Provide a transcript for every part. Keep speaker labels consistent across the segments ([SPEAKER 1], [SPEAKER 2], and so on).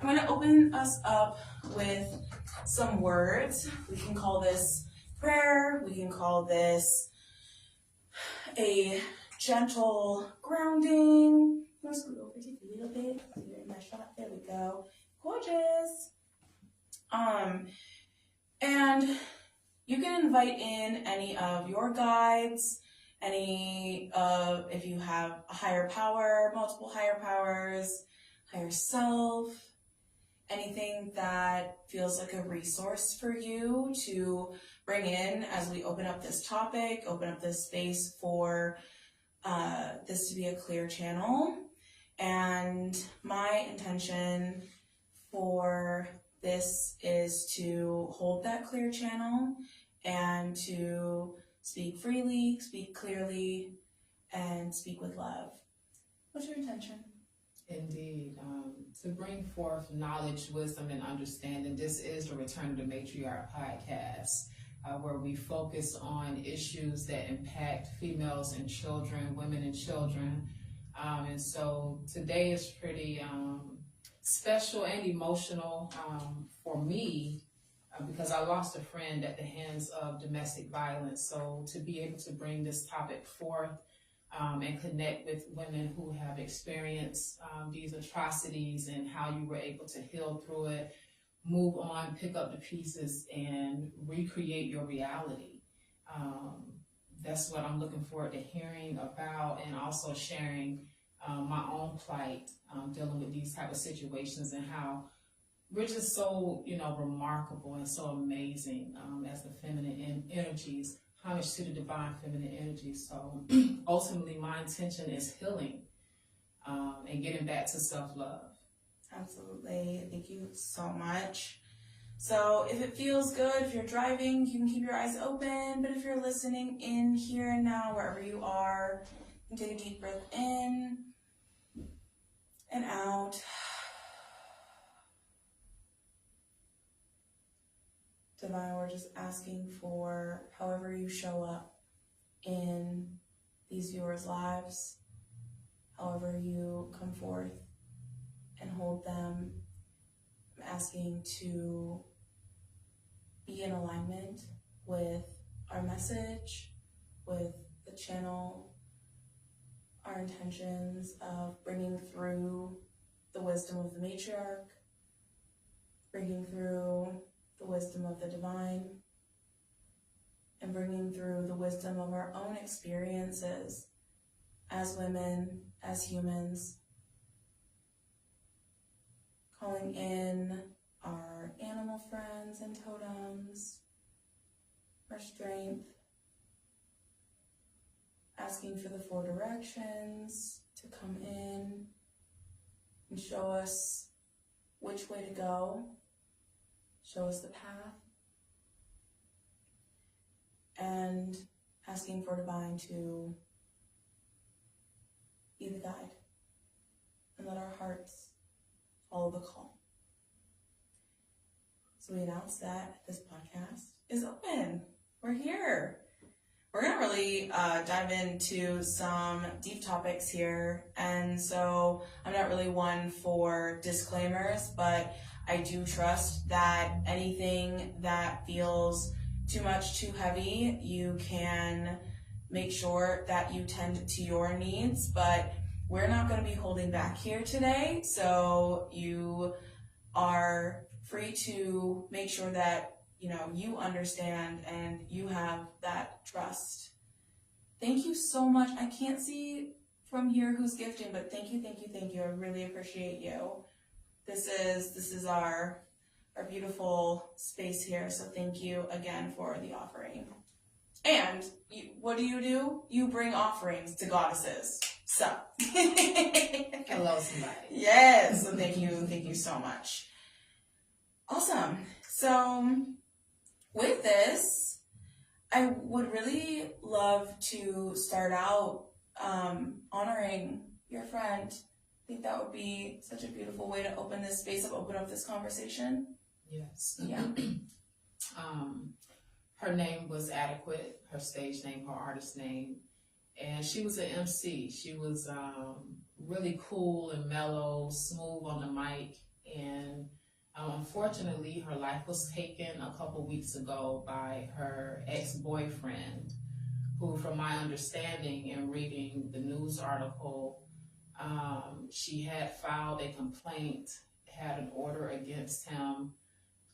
[SPEAKER 1] I'm going to open us up with some words. We can call this prayer. We can call this a gentle grounding. I'm going to scoot over just a little bit. So you're in my shot. There we go. Gorgeous. And you can invite in any of your guides, if you have a higher power, multiple higher powers, higher self, anything that feels like a resource for you to bring in as we open up this topic, open up this space for this to be a clear channel. And my intention for this is to hold that clear channel and to speak freely, speak clearly, and speak with love. What's your intention?
[SPEAKER 2] Indeed. To bring forth knowledge, wisdom, and understanding. This is the Return of the Matriarch podcast, where we focus on issues that impact females and children, women and children. And so today is pretty special and emotional for me because I lost a friend at the hands of domestic violence. So to be able to bring this topic forth and connect with women who have experienced these atrocities and how you were able to heal through it, move on, pick up the pieces, and recreate your reality. That's what I'm looking forward to hearing about, and also sharing my own plight, dealing with these type of situations, and how we're just so, remarkable and so amazing as the feminine energies. Homage to the divine feminine energy. So ultimately, my intention is healing and getting back to self-love.
[SPEAKER 1] Absolutely. Thank you so much. So if it feels good, if you're driving, you can keep your eyes open. But if you're listening in here and now, wherever you are, you can take a deep breath in and out. Divine, we're just asking for however you show up in these viewers' lives, however you come forth and hold them. I'm asking to be in alignment with our message, with the channel, our intentions of bringing through the wisdom of the matriarch, bringing through the wisdom of the divine, and bringing through the wisdom of our own experiences as women, as humans, calling in our animal friends and totems, our strength, asking for the four directions to come in and show us which way to go, show us the path, and asking for divine to be the guide and let our hearts follow the call. So we announce that this podcast is open. We're here. We're going to really dive into some deep topics here. And so I'm not really one for disclaimers, but I do trust that anything that feels too much, too heavy, you can make sure that you tend to your needs. But we're not going to be holding back here today. So you are free to make sure that you understand and you have that trust. Thank you so much. I can't see from here who's gifting, but thank you. I really appreciate you. This is our beautiful space here. So thank you again for the offering. And what do? You bring offerings to goddesses. So
[SPEAKER 2] Hello, somebody.
[SPEAKER 1] Yes. So thank you so much. Awesome. So with this, I would really love to start out honoring your friend. I think that would be such a beautiful way to open this space up, open up this conversation.
[SPEAKER 2] Yes.
[SPEAKER 1] Yeah.
[SPEAKER 2] Her name was Adequate, her stage name, her artist name. And she was an MC. She was really cool and mellow, smooth on the mic. And unfortunately, her life was taken a couple weeks ago by her ex-boyfriend, who, from my understanding and reading the news article, she had filed a complaint, had an order against him.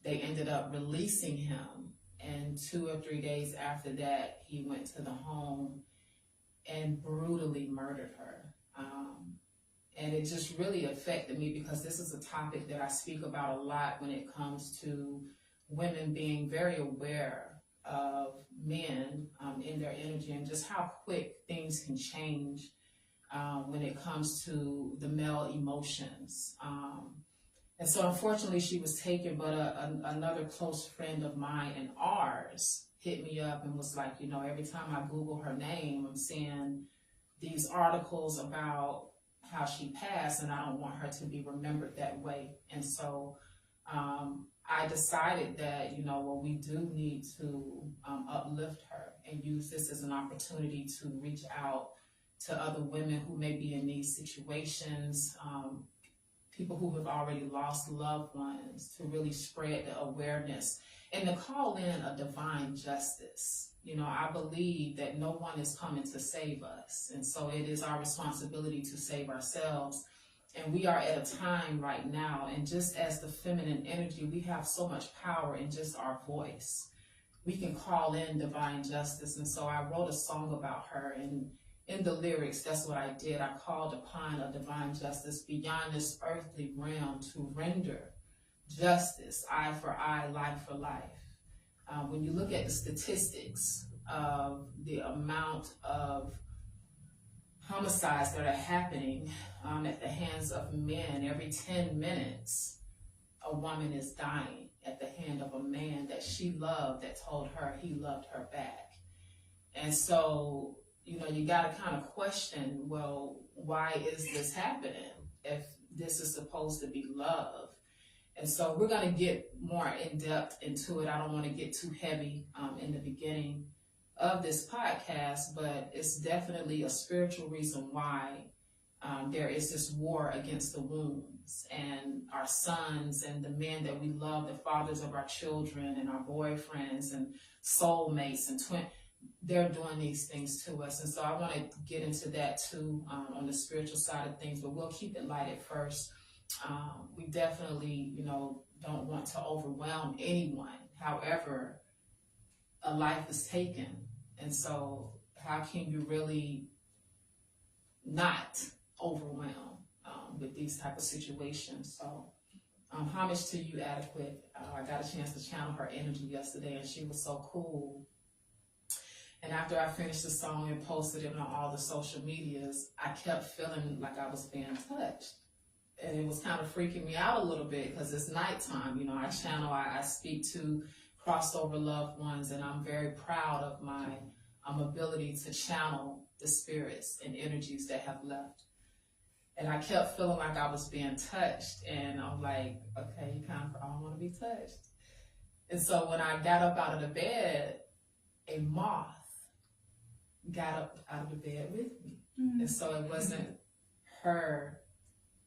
[SPEAKER 2] They ended up releasing him, and 2 or 3 days after that, he went to the home and brutally murdered her. And it just really affected me, because this is a topic that I speak about a lot when it comes to women being very aware of men in their energy, and just how quick things can change when it comes to the male emotions. And so unfortunately she was taken, but another close friend of mine and ours hit me up and was like, you know, every time I Google her name, I'm seeing these articles about how she passed, and I don't want her to be remembered that way. And so I decided that, you know, well, we do need to uplift her and use this as an opportunity to reach out to other women who may be in these situations, people who have already lost loved ones, to really spread the awareness and to call in a divine justice. You know, I believe that no one is coming to save us, and so it is our responsibility to save ourselves. And we are at a time right now, and just as the feminine energy, we have so much power in just our voice. We can call in divine justice. And so I wrote a song about her, and in the lyrics, that's what I did. I called upon a divine justice beyond this earthly realm to render justice, eye for eye, life for life. When you look at the statistics of the amount of homicides that are happening at the hands of men, every 10 minutes, a woman is dying at the hand of a man that she loved, that told her he loved her back. And so, you know, you got to kind of question, well, why is this happening if this is supposed to be love? And so we're going to get more in depth into it. I don't want to get too heavy in the beginning of this podcast, but it's definitely a spiritual reason why there is this war against the wombs, and our sons and the men that we love, the fathers of our children and our boyfriends and soulmates and they're doing these things to us. And so I want to get into that too on the spiritual side of things, but we'll keep it light at first. We definitely, you know, don't want to overwhelm anyone. However, a life is taken. And so how can you really not overwhelm with these type of situations? So homage to you, Adequate. I got a chance to channel her energy yesterday, and she was so cool. And after I finished the song and posted it on all the social medias, I kept feeling like I was being touched. And it was kind of freaking me out a little bit, because it's nighttime. You know, I channel, I speak to crossed over loved ones, and I'm very proud of my ability to channel the spirits and energies that have left. And I kept feeling like I was being touched, and I'm like, okay, you kind of, I don't want to be touched. And so when I got up out of the bed, a moth got up out of the bed with me. Mm-hmm. And so it wasn't her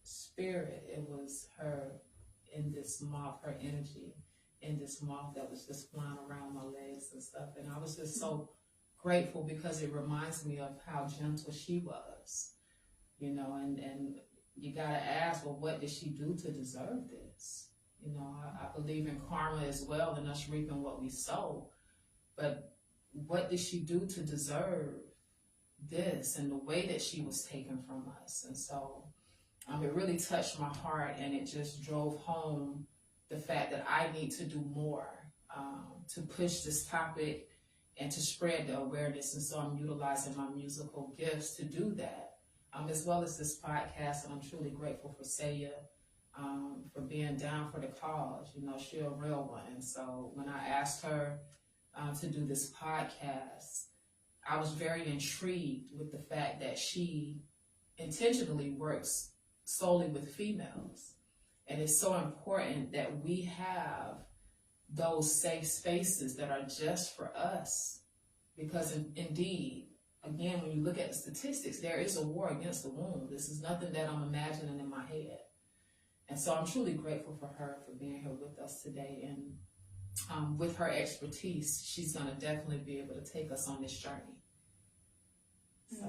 [SPEAKER 2] spirit, it was her in this moth, her energy in this moth that was just flying around my legs and stuff. And I was just so grateful, because it reminds me of how gentle she was, you know, and you gotta ask, well, what did she do to deserve this? You know, I believe in karma as well, and us reaping what we sow. But what did she do to deserve this and the way that she was taken from us? And so it really touched my heart, and it just drove home the fact that I need to do more to push this topic and to spread the awareness. And so I'm utilizing my musical gifts to do that, as well as this podcast. And I'm truly grateful for Saya for being down for the cause. You know, she's a real one. And so when I asked her to do this podcast, I was very intrigued with the fact that she intentionally works solely with females. And it's so important that we have those safe spaces that are just for us. Because indeed, again, when you look at the statistics, there is a war against the womb. This is nothing that I'm imagining in my head. And And so I'm truly grateful for her for being here with us today. And with her expertise, she's going to definitely be able to take us on this journey. So,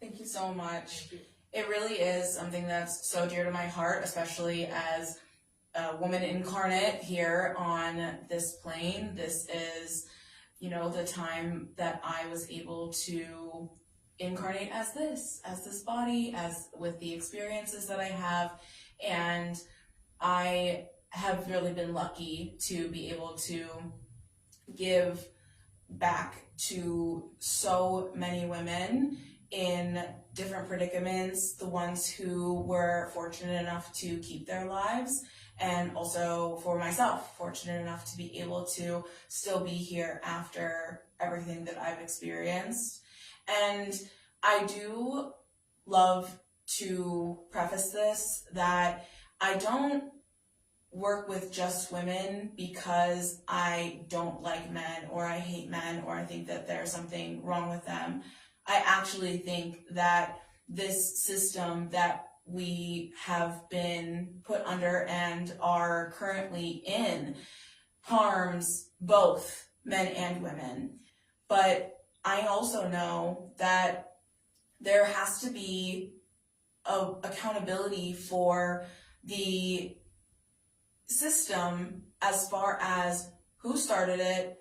[SPEAKER 1] thank you so much. It really is something that's so dear to my heart, especially as a woman incarnate here on this plane. This is, the time that I was able to incarnate as this body, as with the experiences that I have. And I have really been lucky to be able to give back to so many women in different predicaments, the ones who were fortunate enough to keep their lives, and also for myself, fortunate enough to be able to still be here after everything that I've experienced. And I do love to preface this that I don't work with just women because I don't like men or I hate men or I think that there's something wrong with them. I actually think that this system that we have been put under and are currently in harms both men and women. But I also know that there has to be accountability for the system as far as who started it,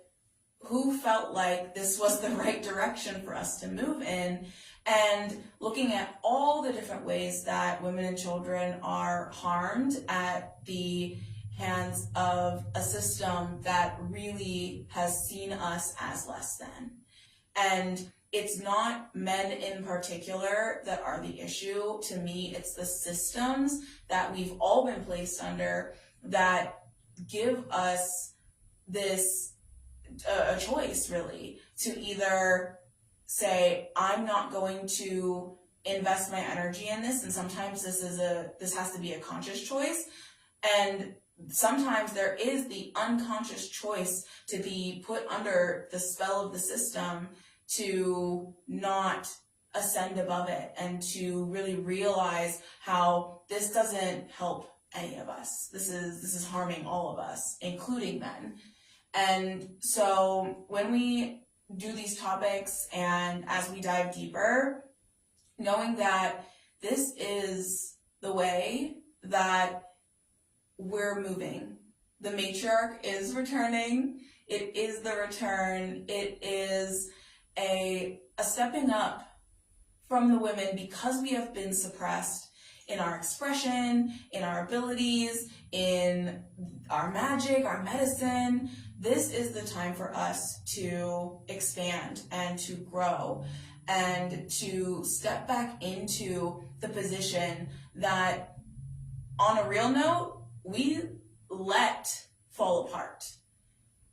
[SPEAKER 1] who felt like this was the right direction for us to move in, and looking at all the different ways that women and children are harmed at the hands of a system that really has seen us as less than. And it's not men in particular that are the issue. To me, it's the systems that we've all been placed under that give us this a choice, really, to either say, I'm not going to invest my energy in this, and sometimes this has to be a conscious choice, and sometimes there is the unconscious choice to be put under the spell of the system to not ascend above it and to really realize how this doesn't help any of us. This is harming all of us, including men. And so when we do these topics and as we dive deeper, knowing that this is the way that we're moving. The matriarch is returning. It is the return. It is a stepping up from the women because we have been suppressed in our expression, in our abilities, in our magic, our medicine. This is the time for us to expand and to grow and to step back into the position that, on a real note, we let fall apart.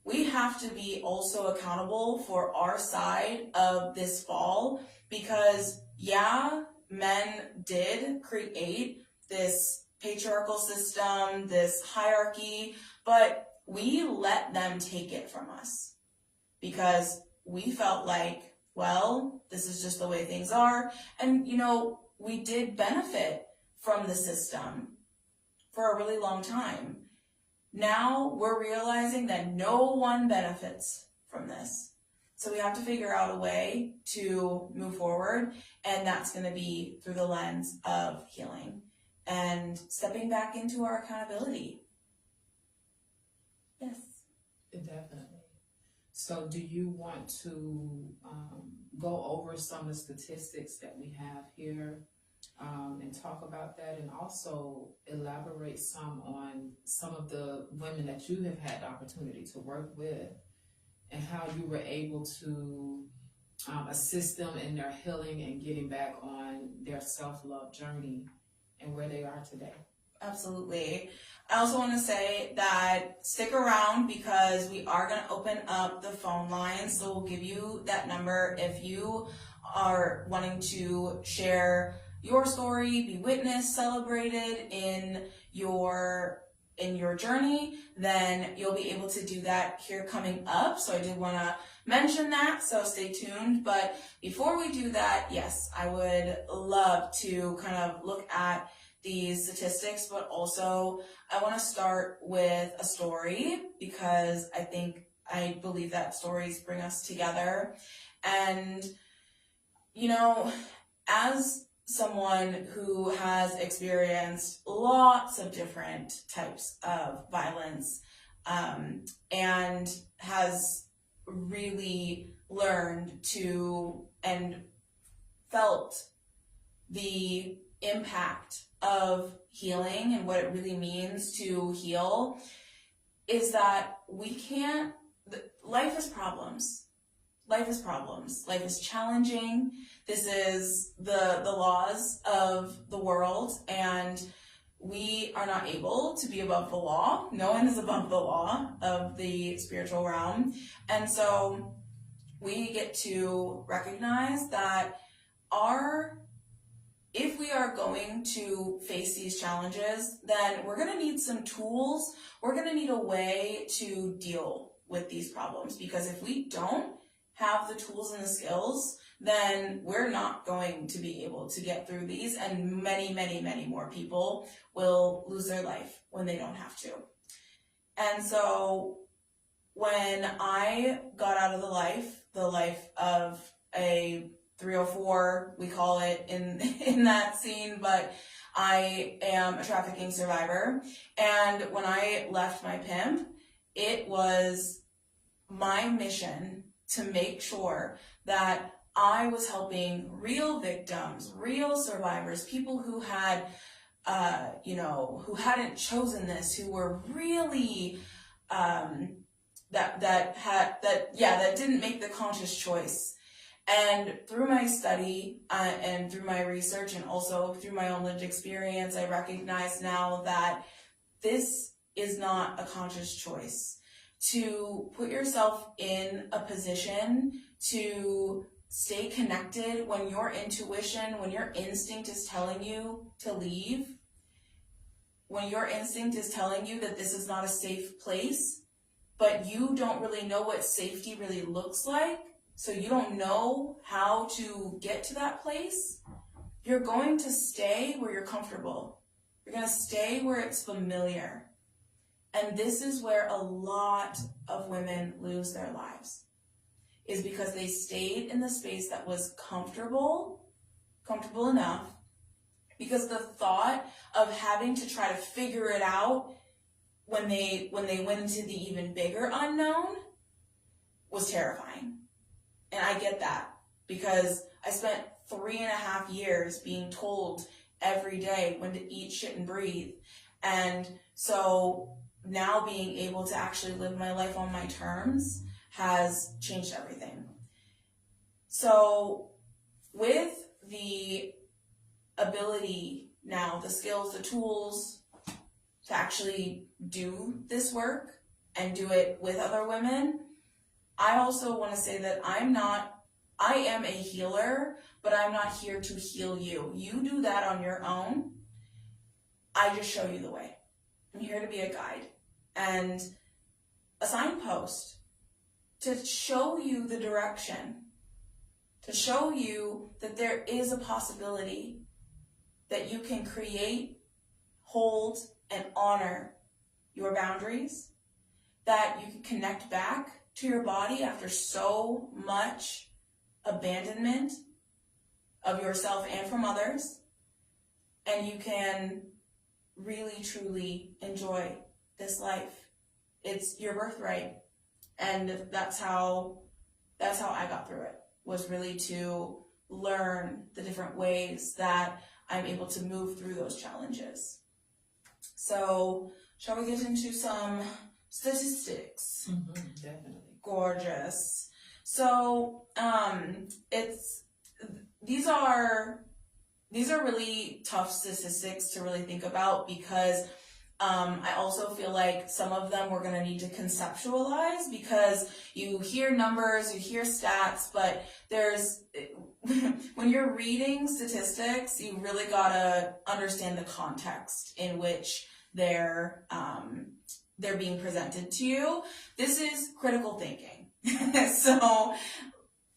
[SPEAKER 1] We have to be also accountable for our side of this fall because, yeah, men did create this patriarchal system, this hierarchy, but we let them take it from us because we felt like, well, this is just the way things are. And, we did benefit from the system for a really long time. Now we're realizing that no one benefits from this. So we have to figure out a way to move forward, and that's going to be through the lens of healing and stepping back into our accountability. Yes.
[SPEAKER 2] Definitely. So do you want to go over some of the statistics that we have here and talk about that, and also elaborate some on some of the women that you have had the opportunity to work with and how you were able to assist them in their healing and getting back on their self-love journey and where they are today?
[SPEAKER 1] Absolutely. I also want to say that stick around because we are going to open up the phone lines. So we'll give you that number if you are wanting to share your story, be witnessed, celebrated in your journey, then you'll be able to do that here coming up. So I did want to mention that, so stay tuned. But before we do that, yes, I would love to kind of look at these statistics, but also I want to start with a story because I believe that stories bring us together. And, you know, as someone who has experienced lots of different types of violence, and has really learned to and felt the impact of healing and what it really means to heal, is that life is problems. Life is problems. Life is challenging. This is the laws of the world, and we are not able to be above the law. No one is above the law of the spiritual realm. And so we get to recognize that if we are going to face these challenges, then we're going to need some tools. We're going to need a way to deal with these problems, because if we don't have the tools and the skills, then we're not going to be able to get through these, and many, many, many more people will lose their life when they don't have to. And so when I got out of the life of a 304, we call it in that scene, but I am a trafficking survivor. And when I left my pimp, it was my mission to make sure that I was helping real victims, real survivors, people who had, who hadn't chosen this, who were really, that didn't make the conscious choice. And through my study and through my research, and also through my own lived experience, I recognize now that this is not a conscious choice. To put yourself in a position to stay connected when your intuition, when your instinct is telling you to leave, when your instinct is telling you that this is not a safe place, but you don't really know what safety really looks like, so you don't know how to get to that place, you're going to stay where you're comfortable. You're going to stay where it's familiar. And this is where a lot of women lose their lives, is because they stayed in the space that was comfortable enough, because the thought of having to try to figure it out when they went into the even bigger unknown was terrifying. And I get that, because I spent 3.5 years being told every day when to eat, shit, and breathe. And so now being able to actually live my life on my terms has changed everything. So with the ability now, the skills, the tools to actually do this work and do it with other women, I also want to say that I am a healer, but I'm not here to heal you. You do that on your own. I just show you the way. I'm here to be a guide and a signpost to show you the direction, to show you that there is a possibility that you can create, hold, and honor your boundaries, that you can connect back to your body after so much abandonment of yourself and from others, and you can really, truly enjoy this life. It's your birthright. And that's how I got through it, was really to learn the different ways that I'm able to move through those challenges. So, shall we get into some statistics?
[SPEAKER 2] Mm-hmm, definitely.
[SPEAKER 1] Gorgeous. So, these are really tough statistics to really think about, because I also feel like some of them we're going to need to conceptualize, because you hear numbers, you hear stats, but when you're reading statistics, you really got to understand the context in which they're being presented to you. This is critical thinking. So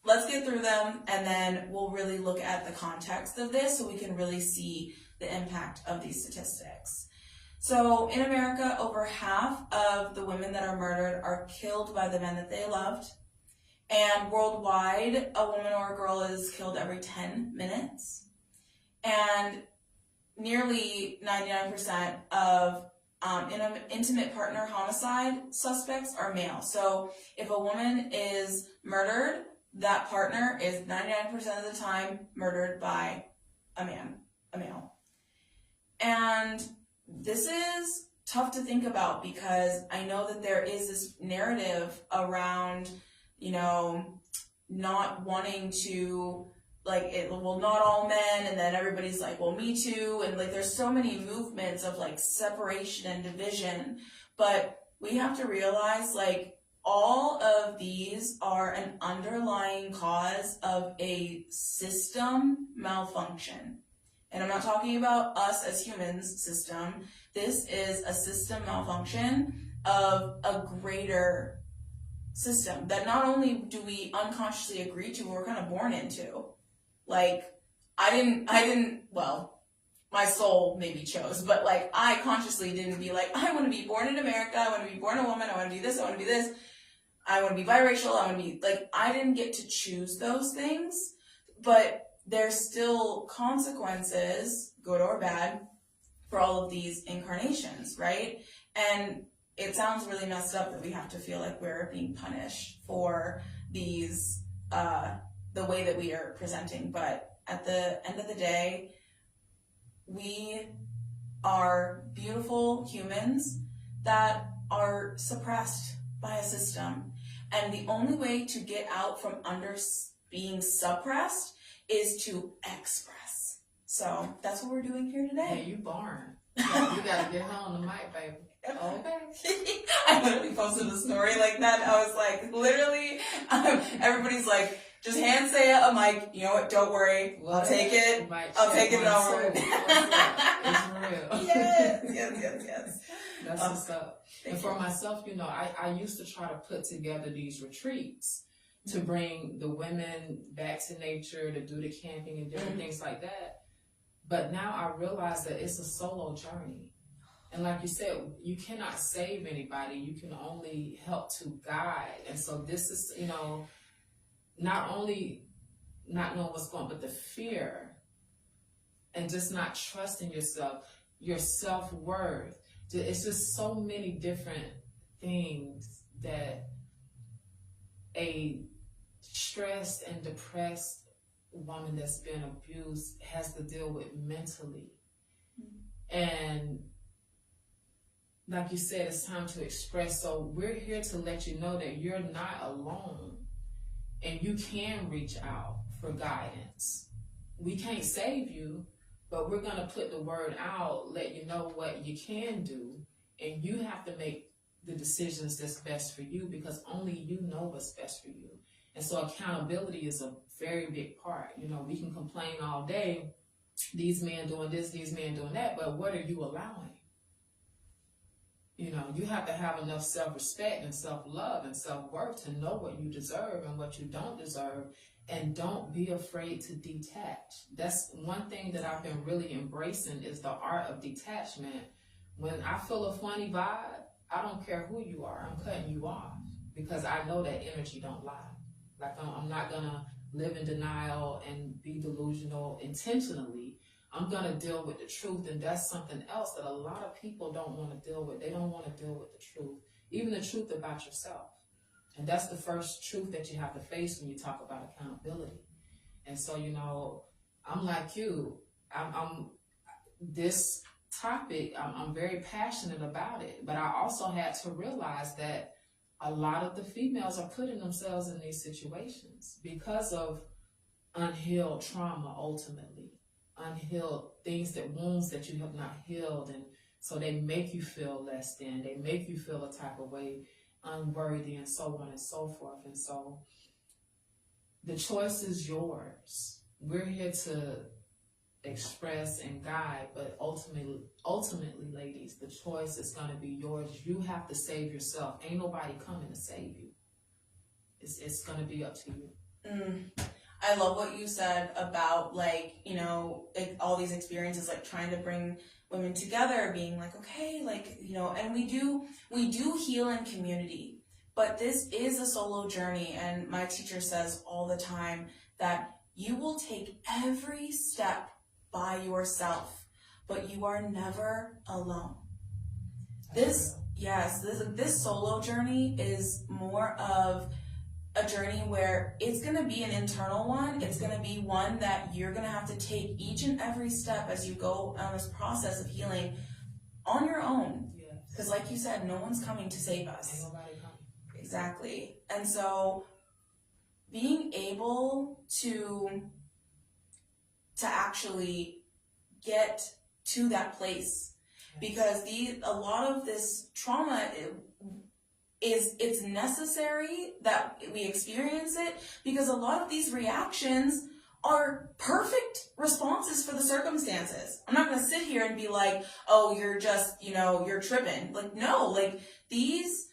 [SPEAKER 1] let's get through them, and then we'll really look at the context of this so we can really see the impact of these statistics. So in America, over half of the women that are murdered are killed by the men that they loved. And worldwide, a woman or a girl is killed every 10 minutes. And nearly 99% of intimate partner homicide suspects are male. So if a woman is murdered, that partner is 99% of the time murdered by a male. And this is tough to think about because I know that there is this narrative around, not wanting to, not all men, and then everybody's like, well, me too, and there's so many movements of separation and division, but we have to realize all of these are an underlying cause of a system malfunction. And I'm not talking about us as humans system. This is a system malfunction of a greater system that not only do we unconsciously agree to, we're kind of born into. My soul maybe chose, but I consciously didn't be I want to be born in America, I want to be born a woman, I want to be this, I want to be this, I want to be biracial, I want to be, I didn't get to choose those things, but there's still consequences, good or bad, for all of these incarnations, right? And it sounds really messed up that we have to feel like we're being punished for these, the way that we are presenting. But at the end of the day, we are beautiful humans that are suppressed by a system. And the only way to get out from under being suppressed is to express. So that's what we're doing here today.
[SPEAKER 2] Hey, you barn. You gotta get her on the mic, baby. Okay.
[SPEAKER 1] I literally posted a story like that. I was literally, everybody's just hand say a mic. You know what? Don't worry. I'll take it. I'll take it over.
[SPEAKER 2] It's real.
[SPEAKER 1] Yes.
[SPEAKER 2] That's what's up. And for myself, I used to try to put together these retreats to bring the women back to nature, to do the camping and different things like that. But now I realize that it's a solo journey. And like you said, you cannot save anybody. You can only help to guide. And so this is, not only not knowing what's going on, but the fear and just not trusting yourself, your self-worth. It's just so many different things that a stressed and depressed woman that's been abused has to deal with mentally. And like you said, it's time to express. So we're here to let you know that you're not alone and you can reach out for guidance. We can't save you, but we're going to put the word out, let you know what you can do, and you have to make the decisions that's best for you because only you know what's best for you. And so accountability is a very big part. We can complain all day, these men doing this, these men doing that, but what are you allowing? You have to have enough self-respect and self-love and self-worth to know what you deserve and what you don't deserve, and don't be afraid to detach. That's one thing that I've been really embracing is the art of detachment. When I feel a funny vibe, I don't care who you are, I'm cutting you off because I know that energy don't lie. I'm not gonna live in denial and be delusional intentionally. I'm going to deal with the truth, and that's something else that a lot of people don't want to deal with. They don't want to deal with the truth, even the truth about yourself. And that's the first truth that you have to face when you talk about accountability. And so, I'm like you. I'm this topic, I'm very passionate about it, but I also had to realize that a lot of the females are putting themselves in these situations because of unhealed trauma, ultimately. Unhealed things, wounds that you have not healed, and so they make you feel less than, they make you feel a type of way, unworthy, and so on and so forth. And so the choice is yours. We're here to express and guide, but ultimately, ladies, the choice is going to be yours. You have to save yourself. Ain't nobody coming to save you. It's going to be up to you.
[SPEAKER 1] I love what you said about, like, you know, all these experiences, like trying to bring women together, being like, okay, like, you know, and we do heal in community, but this is a solo journey. And my teacher says all the time that you will take every step by yourself, but you are never alone. This solo journey is more of a journey where it's going to be an internal one. It's going to be one that you're going to have to take each and every step as you go on this process of healing on your own. Because like you said, no one's coming to save us.
[SPEAKER 2] Ain't nobody coming.
[SPEAKER 1] Exactly. And so being able to actually get to that place, because a lot of this trauma it's necessary that we experience it, because a lot of these reactions are perfect responses for the circumstances. I'm not going to sit here and be like, oh, you're just, you know, you're tripping. Like, no, like these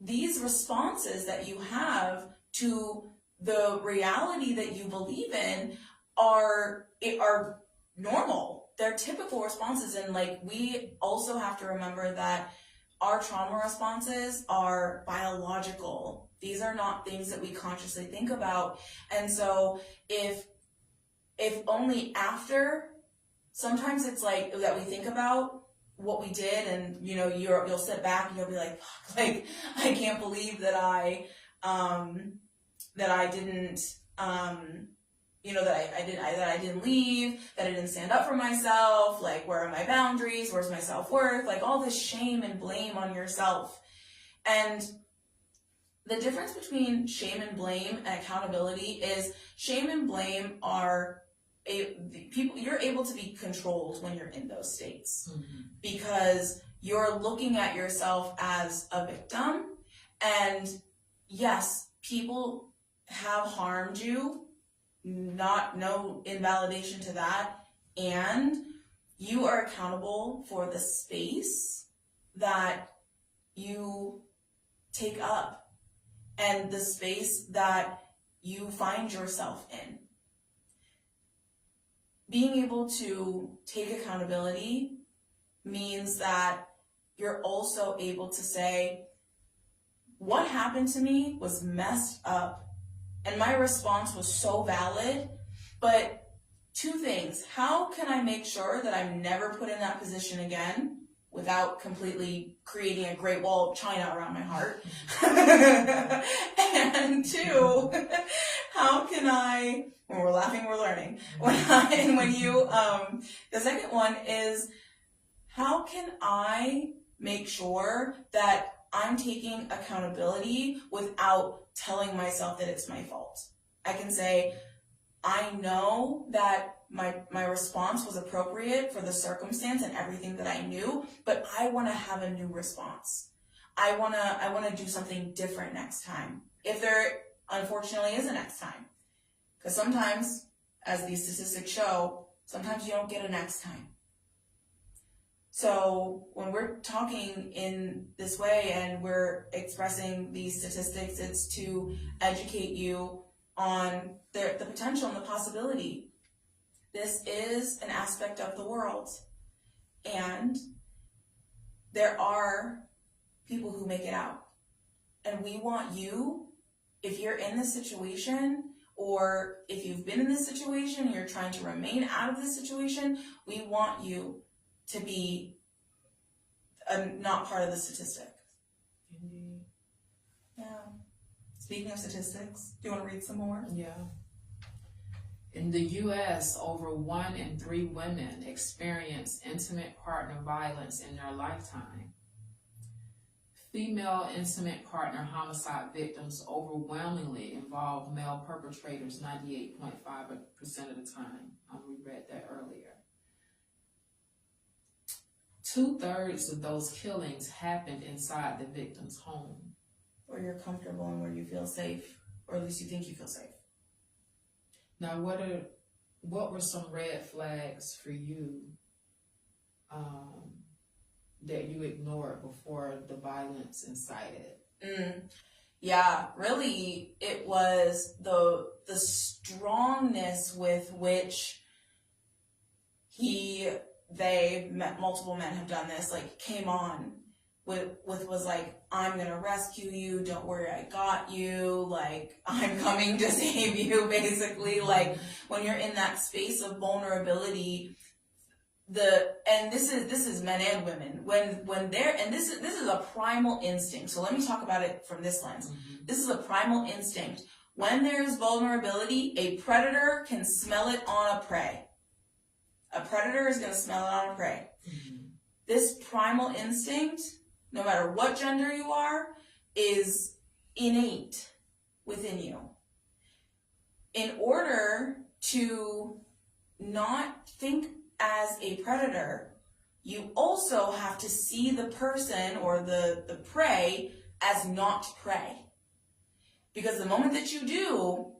[SPEAKER 1] responses that you have to the reality that you believe in are normal. They're typical responses. And like, we also have to remember that our trauma responses are biological. These are not things that we consciously think about. And so if only after, sometimes it's like that we think about what we did, and you know, you'll sit back and you'll be like, fuck, like I can't believe that I didn't you know, that I didn't leave, that I didn't stand up for myself, like, where are my boundaries, where's my self-worth, like, all this shame and blame on yourself. And the difference between shame and blame and accountability is shame and blame are you're able to be controlled when you're in those states, because you're looking at yourself as a victim, and yes, people have harmed you, no invalidation to that, and you are accountable for the space that you take up and the space that you find yourself in. Being able to take accountability means that you're also able to say, what happened to me was messed up, and my response was so valid, but two things. How can I make sure that I'm never put in that position again without completely creating a great wall of China around my heart? And two, how can I, when we're laughing, we're learning. The second one is, how can I make sure that I'm taking accountability without telling myself that it's my fault? I can say, I know that my response was appropriate for the circumstance and everything that I knew, but I want to have a new response. I want to do something different next time, if there unfortunately is a next time. Because sometimes, as these statistics show, sometimes you don't get a next time. So when we're talking in this way and we're expressing these statistics, it's to educate you on the potential and the possibility. This is an aspect of the world, and there are people who make it out. And we want you, if you're in this situation, or if you've been in this situation and you're trying to remain out of this situation, we want you to be not part of the statistic.
[SPEAKER 2] Indeed.
[SPEAKER 1] Yeah. Speaking of statistics, do you want to read some more?
[SPEAKER 2] Yeah. In the U.S., over 1 in 3 women experience intimate partner violence in their lifetime. Female intimate partner homicide victims overwhelmingly involve male perpetrators 98.5% of the time. We read that earlier. 2/3 of those killings happened inside the victim's home.
[SPEAKER 1] Where you're comfortable and where you feel safe, or at least you think you feel safe.
[SPEAKER 2] Now, what were some red flags for you that you ignored before the violence incited?
[SPEAKER 1] Yeah, really, it was the strongness with which multiple men have done this, like came on with was like, I'm gonna rescue you, don't worry, I got you, like I'm coming to save you, basically. Like when you're in that space of vulnerability, and this is men and women, when they're, and this is a primal instinct. So let me talk about it from this lens.
[SPEAKER 2] Mm-hmm.
[SPEAKER 1] This is a primal instinct. When there's vulnerability, a predator can smell it on a prey. A predator is going to smell it on a prey.
[SPEAKER 2] Mm-hmm.
[SPEAKER 1] This primal instinct, no matter what gender you are, is innate within you. In order to not think as a predator, you also have to see the person or the prey as not prey. Because the moment that you do,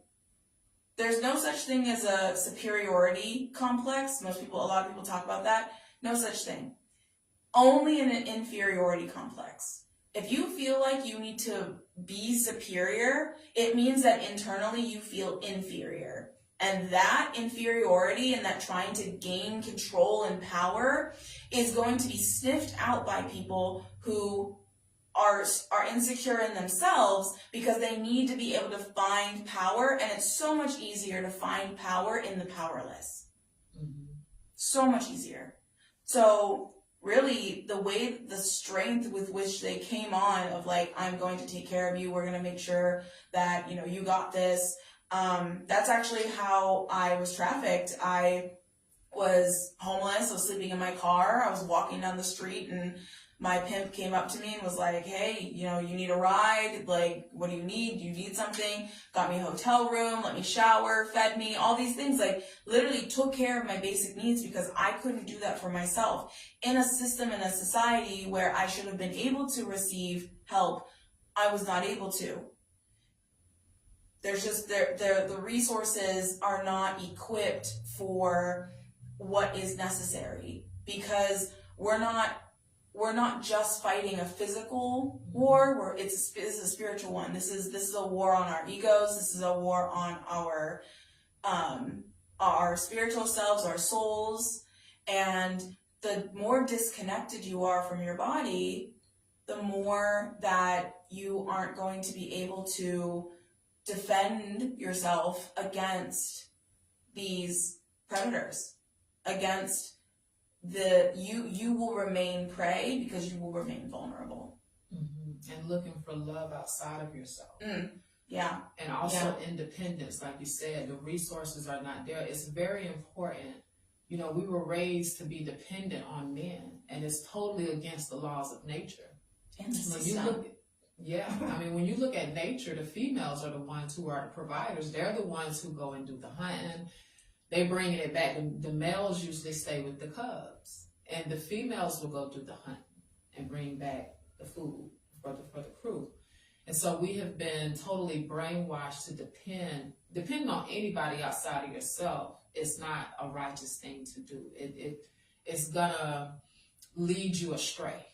[SPEAKER 1] there's no such thing as a superiority complex. A lot of people talk about that. No such thing. Only an inferiority complex. If you feel like you need to be superior, it means that internally you feel inferior. And that inferiority and that trying to gain control and power is going to be sniffed out by people who are insecure in themselves, because they need to be able to find power, and it's so much easier to find power in the powerless.
[SPEAKER 2] Mm-hmm.
[SPEAKER 1] So much easier. So really, the strength with which they came on of like, I'm going to take care of you, we're going to make sure that, you got this. That's actually how I was trafficked. I was homeless, I was sleeping in my car, I was walking down the street, and my pimp came up to me and was like, hey, you need a ride, like, what do you need? Do you need something? Got me a hotel room, let me shower, fed me, all these things, like literally took care of my basic needs, because I couldn't do that for myself. In a system, in a society where I should have been able to receive help, I was not able to. There's just, the resources are not equipped for what is necessary, because we're not just fighting a physical war. This is a spiritual one. This is a war on our egos. This is a war on our spiritual selves, our souls. And the more disconnected you are from your body, the more that you aren't going to be able to defend yourself against these predators, against you will remain prey, because you will remain vulnerable.
[SPEAKER 2] Mm-hmm. And looking for love outside of yourself.
[SPEAKER 1] Yeah.
[SPEAKER 2] And also independence, like you said, the resources are not there. It's very important. We were raised to be dependent on men, and it's totally against the laws of nature.
[SPEAKER 1] And the
[SPEAKER 2] when you look at nature, the females are the ones who are the providers. They're the ones who go and do the hunting. They bring it back. The males usually stay with the cubs, and the females will go do the hunting and bring back the food for the crew. And so we have been totally brainwashed to depend on anybody outside of yourself. It's not a righteous thing to do. It's gonna lead you astray.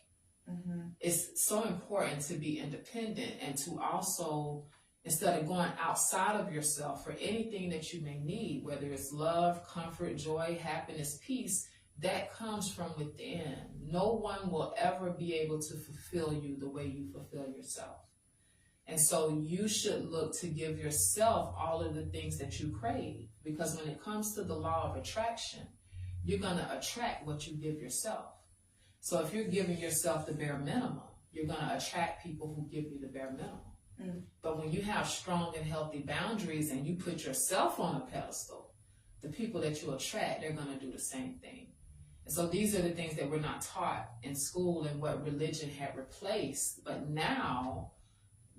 [SPEAKER 2] Mm-hmm. It's so important to be independent, and to also, instead of going outside of yourself for anything that you may need, whether it's love, comfort, joy, happiness, peace, that comes from within. No one will ever be able to fulfill you the way you fulfill yourself. And so you should look to give yourself all of the things that you crave, because when it comes to the law of attraction, you're going to attract what you give yourself. So if you're giving yourself the bare minimum, you're going to attract people who give you the bare minimum. Mm. But when you have strong and healthy boundaries and you put yourself on a pedestal, the people that you attract, they're going to do the same thing. And so these are the things that we're not taught in school and what religion had replaced. But now,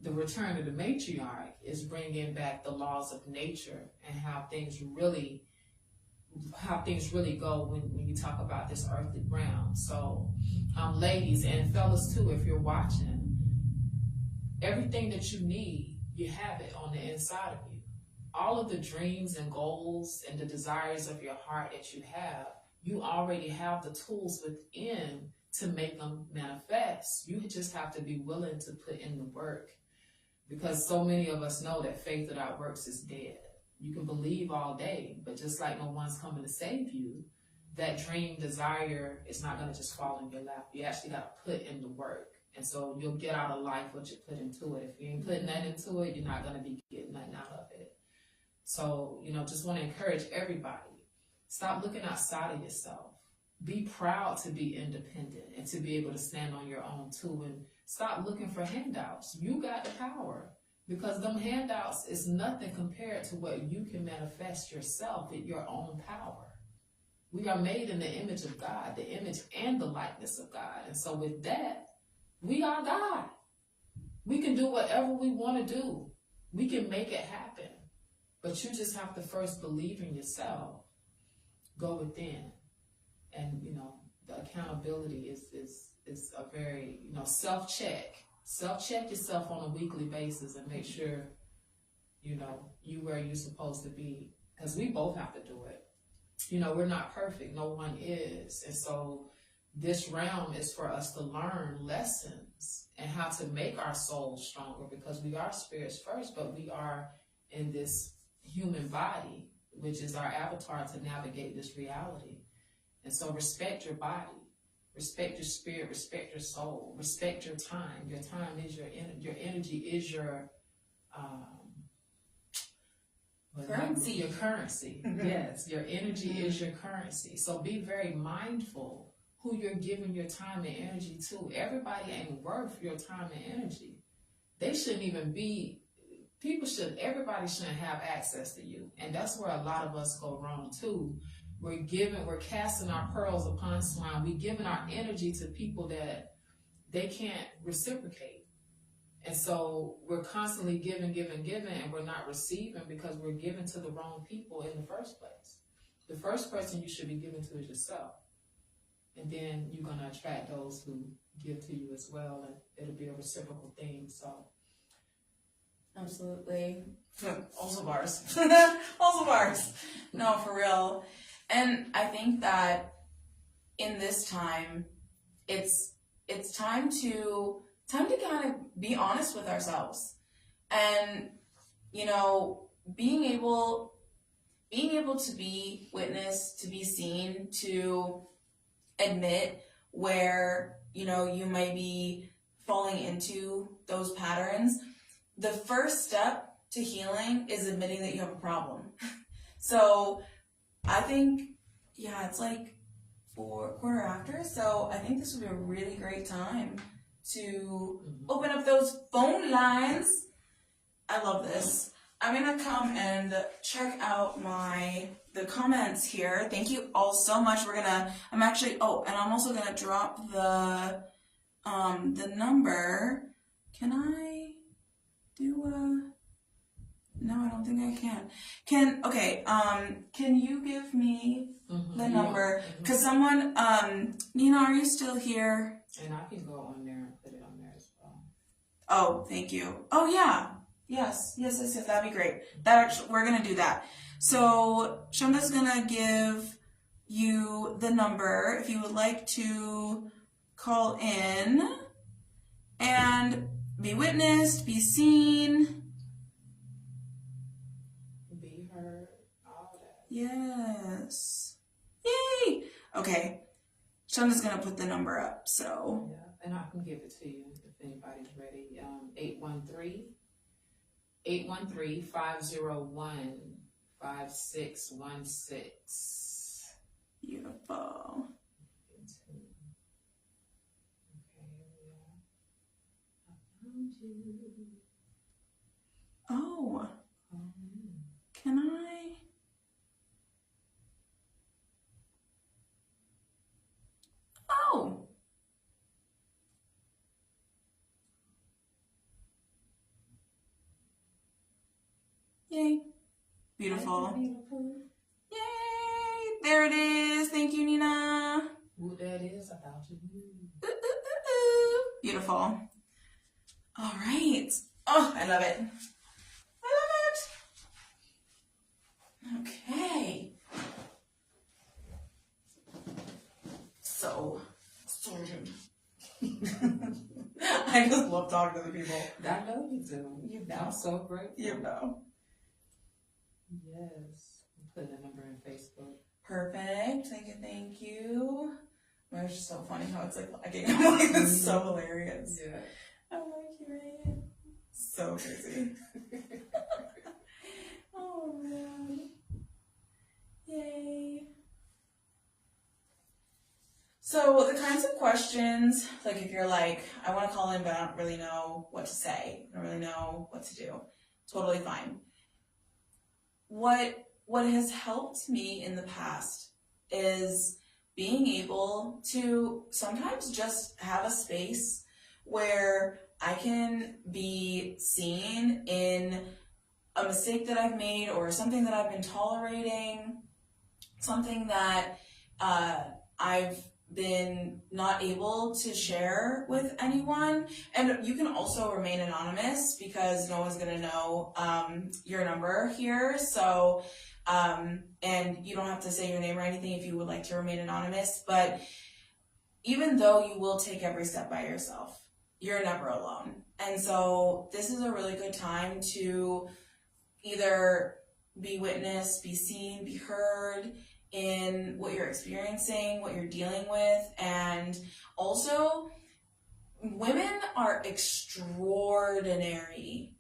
[SPEAKER 2] the return of the matriarch is bringing back the laws of nature and how things really go when you talk about this earthly realm. So, ladies and fellas too, if you're watching, everything that you need, you have it on the inside of you. All of the dreams and goals and the desires of your heart that you have, you already have the tools within to make them manifest. You just have to be willing to put in the work Because so many of us know that faith without works is dead. You can believe all day, but just like no one's coming to save you, that dream desire is not going to just fall in your lap. You actually got to put in the work. And so you'll get out of life what you put into it. If you ain't putting that into it, you're not going to be getting nothing out of it. So, just want to encourage everybody. Stop looking outside of yourself. Be proud to be independent and to be able to stand on your own too. And stop looking for handouts. You got the power. Because them handouts is nothing compared to what you can manifest yourself with your own power. We are made in the image of God, the image and the likeness of God. And so with that, we are God. We can do whatever we want to do. We can make it happen. But you just have to first believe in yourself. Go within. And, the accountability is a very, self-check. Self-check yourself on a weekly basis and make sure, you where you're supposed to be. Because we both have to do it. We're not perfect. No one is. And so this realm is for us to learn lessons and how to make our souls stronger, because we are spirits first, but we are in this human body, which is our avatar to navigate this reality. And so respect your body. Respect your spirit, respect your soul, respect your time. Your time is your energy is your
[SPEAKER 1] currency.
[SPEAKER 2] Your currency. Yes, your energy is your currency. So be very mindful who you're giving your time and energy to. Everybody ain't worth your time and energy. They shouldn't even be. Everybody shouldn't have access to you. And that's where a lot of us go wrong too. We're casting our pearls upon swine. We're giving our energy to people that they can't reciprocate. And so we're constantly giving, and we're not receiving because we're giving to the wrong people in the first place. The first person you should be giving to is yourself. And then you're going to attract those who give to you as well, and it'll be a reciprocal thing. So,
[SPEAKER 1] absolutely. Also bars. Also bars. No, for real. And I think that in this time, it's time to kind of be honest with ourselves, and being able to be witnessed, to be seen, to admit where you may be falling into those patterns. The first step to healing is admitting that you have a problem. So I think, it's like quarter after. So I think this would be a really great time to open up those phone lines. I love this. I'm going to come and check out the comments here. Thank you all so much. I'm also going to drop the number. Can I do no, I don't think I can. Can you give me the number? Because someone, Nina, are you still here?
[SPEAKER 2] And I can go on there and put it on there as well.
[SPEAKER 1] Oh, thank you. Oh, yeah. Yes, that'd be great. We're going to do that. So Shonda's going to give you the number if you would like to call in and be witnessed, be seen.
[SPEAKER 2] Be heard, all that.
[SPEAKER 1] Yes. Yay! Okay. Shonda's going to put the number up, so.
[SPEAKER 2] Yeah, and I can give it to you if anybody's ready. 813-501-5616.
[SPEAKER 1] Beautiful. Oh. Can I? Oh. Yay. Beautiful. Yay. There it is. Thank you, Nina.
[SPEAKER 2] What that is about you.
[SPEAKER 1] Ooh, ooh, ooh, ooh. Beautiful. All right. Oh, I love it. Okay. So, sorted. I I just love talking to the people.
[SPEAKER 2] I know you do. I'm so grateful.
[SPEAKER 1] You know.
[SPEAKER 2] Yes. I'm putting a number in Facebook.
[SPEAKER 1] Perfect. Thank you. Well, it's just so funny how it's like lagging. I'm like, this is so hilarious.
[SPEAKER 2] Yeah.
[SPEAKER 1] I'm like, you're right. So crazy. Oh man. Yay. So the kinds of questions, like if you're like, I want to call in, but I don't really know what to say. I don't really know what to do. Totally fine. What has helped me in the past is being able to sometimes just have a space where I can be seen in a mistake that I've made or something that I've been tolerating, something that I've been not able to share with anyone. And you can also remain anonymous because no one's gonna know your number here. So, and you don't have to say your name or anything if you would like to remain anonymous. But even though you will take every step by yourself, you're never alone. And so this is a really good time to either be witnessed, be seen, be heard in what you're experiencing, what you're dealing with. And also, women are extraordinary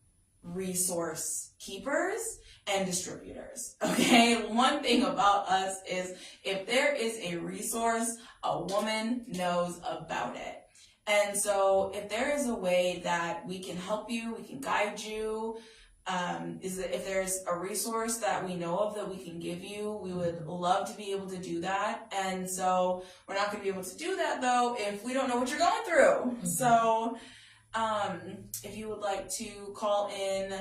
[SPEAKER 1] resource keepers and distributors. Okay, one thing about us is if there is a resource, a woman knows about it. And so if there is a way that we can help you, we can guide you, is that if there's a resource that we know of that we can give you, we would love to be able to do that. And so we're not going to be able to do that though if we don't know what you're going through. Mm-hmm. So if you would like to call in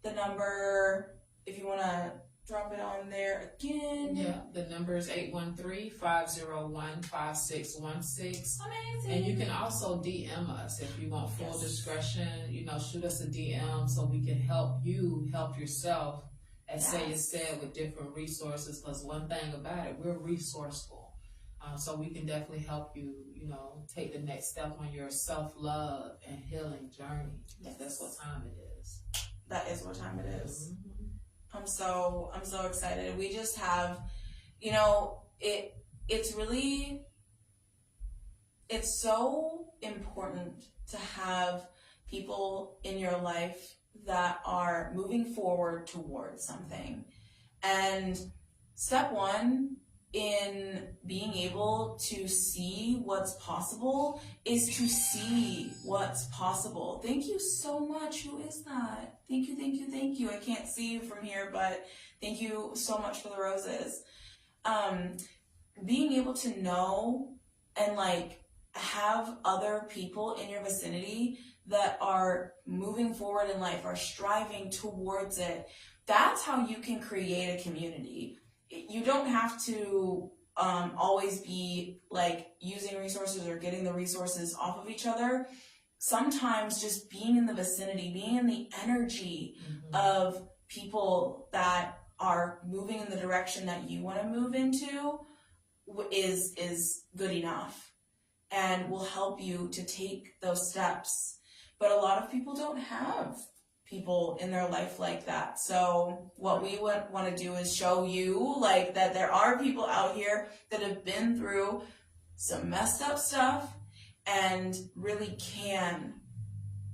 [SPEAKER 1] the number, if you want to drop it on there again.
[SPEAKER 2] Yeah, the number is 813-501-5616.
[SPEAKER 1] Amazing.
[SPEAKER 2] And you can also DM us if you want full discretion. Shoot us a DM so we can help you help yourself, as Saya said, with different resources. Because one thing about it, we're resourceful. So we can definitely help you, take the next step on your self-love and healing journey. Yes. That's what time it is.
[SPEAKER 1] That is what time it is.
[SPEAKER 2] Mm-hmm.
[SPEAKER 1] I'm so excited. We just have, it's so important to have people in your life that are moving forward towards something. And step one in being able to see what's possible is to see what's possible. Thank you so much. Who is that? Thank you. I can't see you from here, but thank you so much for the roses. Being able to know and have other people in your vicinity that are moving forward in life, are striving towards it. That's how you can create a community. You don't have to always be using resources or getting the resources off of each other. Sometimes just being in the vicinity, being in the energy of people that are moving in the direction that you want to move into is good enough and will help you to take those steps. But a lot of people don't have people in their life like that. So what we want to do is show you that there are people out here that have been through some messed up stuff and really can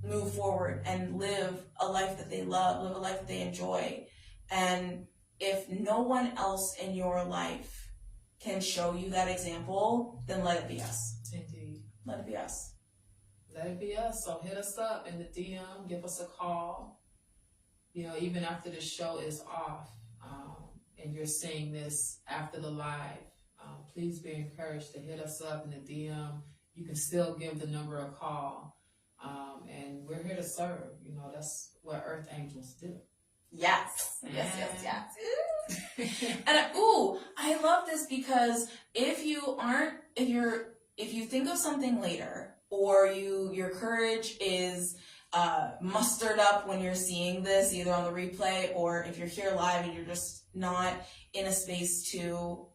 [SPEAKER 1] move forward and live a life that they love, live a life that they enjoy. And if no one else in your life can show you that example, then let it be us.
[SPEAKER 2] Indeed.
[SPEAKER 1] Let it be us.
[SPEAKER 2] Let it be us. So hit us up in the DM, give us a call. Even after the show is off, and you're seeing this after the live, please be encouraged to hit us up in the DM. You can still give the number a call. And we're here to serve. That's what Earth Angels do.
[SPEAKER 1] Yes. And I love this because if you think of something later, or your courage is mustered up when you're seeing this, either on the replay or if you're here live and you're just not in a space to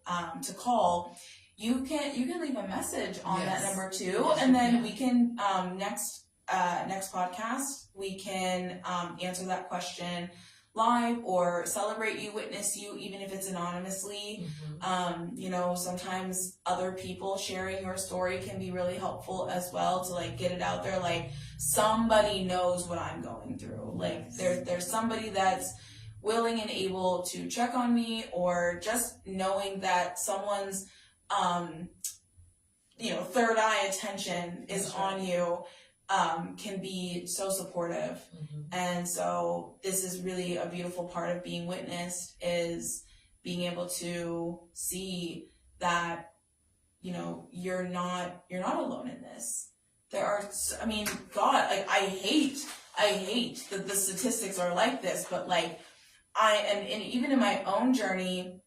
[SPEAKER 1] call, you can leave a message on that number too, and then we can next next podcast, we can answer that question live or celebrate you, witness you, even if it's anonymously. Sometimes other people sharing your story can be really helpful as well to like get it out there. Like somebody knows what I'm going through. Like there's somebody that's willing and able to check on me, or just knowing that someone's third eye attention is on you can be so supportive. And so this is really a beautiful part of being witnessed, is being able to see that, you're not alone in this. There are, God, like I hate that the statistics are like this, but like and even in my own journey,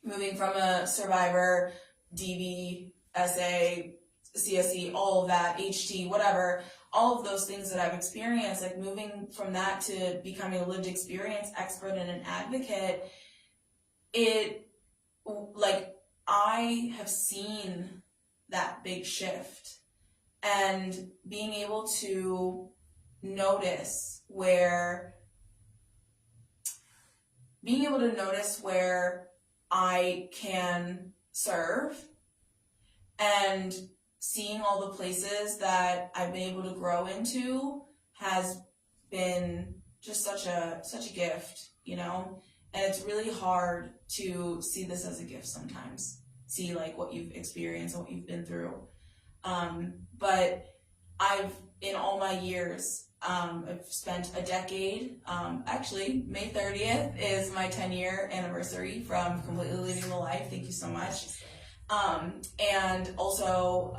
[SPEAKER 1] moving from a survivor, DV, SA, CSE, all of that, HT, whatever, all of those things that I've experienced, like moving from that to becoming a lived experience expert and an advocate, I have seen that big shift, and being able to notice where I can serve, and seeing all the places that I've been able to grow into has been just such a gift, and it's really hard to see this as a gift sometimes, see like what you've experienced and what you've been through. But in all my years, I've spent a decade, actually May 30th is my 10-year anniversary from completely living the life. Thank you so much. And also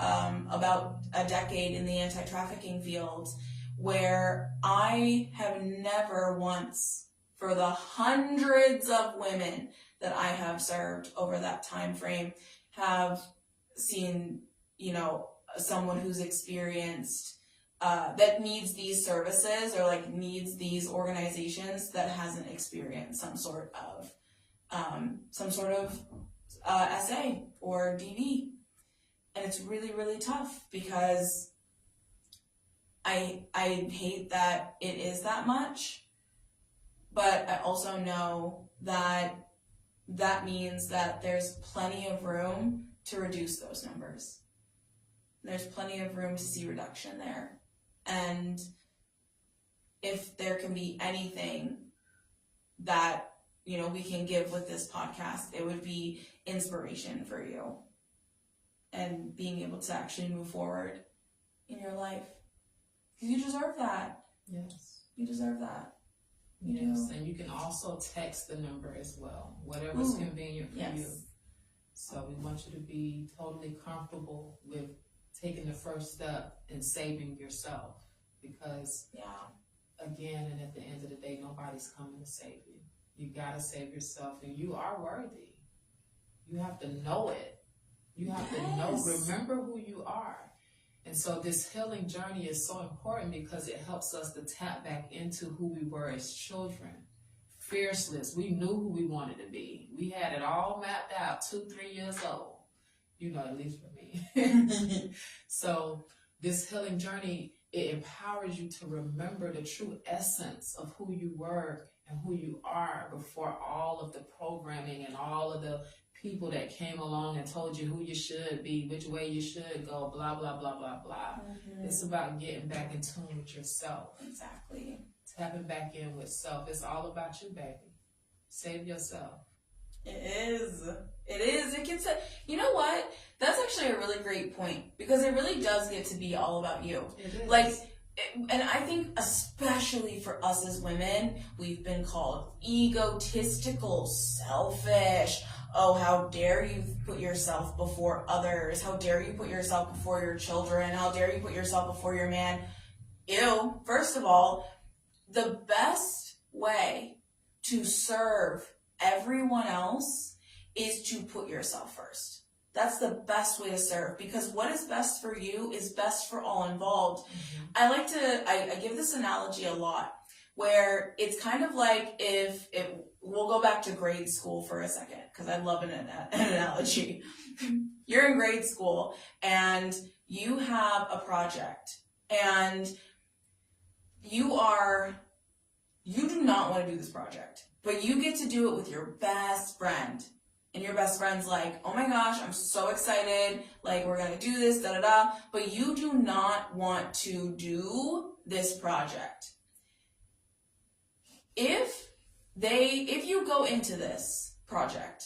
[SPEAKER 1] about a decade in the anti-trafficking field, where I have never once, for the hundreds of women that I have served over that time frame, have seen, someone who's experienced that needs these services, or like needs these organizations, that hasn't experienced some sort of SA or DV. And it's really, really tough, because I hate that it is that much, but I also know that means that there's plenty of room to reduce those numbers. There's plenty of room to see reduction there. And if there can be anything that, we can give with this podcast, it would be inspiration for you, and being able to actually move forward in your life. Because you deserve that.
[SPEAKER 2] Yes.
[SPEAKER 1] You deserve that.
[SPEAKER 2] Yes, and you can also text the number as well, whatever's convenient for you. So we want you to be totally comfortable with taking the first step and saving yourself, because again, and at the end of the day, nobody's coming to save you. You gotta save yourself, and you are worthy. You have to know it. You have to know, remember who you are. And so this healing journey is so important, because it helps us to tap back into who we were as children. Fierceless. We knew who we wanted to be. We had it all mapped out, 2-3 years old. At least for me. So this healing journey, it empowers you to remember the true essence of who you were and who you are before all of the programming and all of the people that came along and told you who you should be, which way you should go, blah, blah, blah, blah, blah. It's about getting back in tune with yourself.
[SPEAKER 1] Exactly.
[SPEAKER 2] Tapping back in with self. It's all about you, baby. Save yourself.
[SPEAKER 1] It is. It can say, you know what? That's actually a really great point, because it really does get to be all about you.
[SPEAKER 2] It is.
[SPEAKER 1] And I think especially for us as women, we've been called egotistical, selfish. Oh, how dare you put yourself before others? How dare you put yourself before your children? How dare you put yourself before your man? Ew. First of all, the best way to serve everyone else is to put yourself first. That's the best way to serve, because what is best for you is best for all involved. I give this analogy a lot, where it's kind of like we'll go back to grade school for a second, because I love an analogy. You're in grade school and you have a project, and you do not want to do this project, but you get to do it with your best friend. And your best friend's like, oh my gosh, I'm so excited. Like, we're going to do this, da da da. But you do not want to do this project. If you go into this project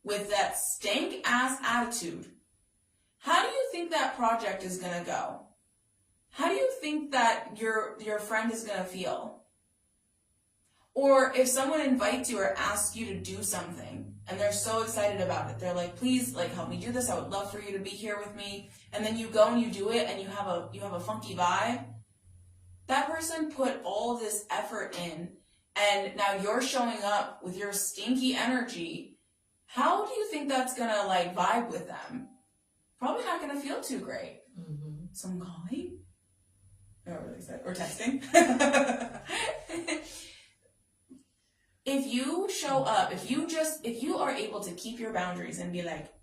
[SPEAKER 1] with that stank ass attitude, how do you think that project is going to go? How do you think that your friend is going to feel? Or if someone invites you or asks you to do something and they're so excited about it, they're like, please, like, help me do this. I would love for you to be here with me. And then you go and you do it and you have a funky vibe. That person put all this effort in, and now you're showing up with your stinky energy. How do you think that's gonna like vibe with them? Probably not gonna feel too great.
[SPEAKER 2] Mm-hmm.
[SPEAKER 1] Someone calling? Oh, really excited. Or texting. If you show up, if you are able to keep your boundaries and be like,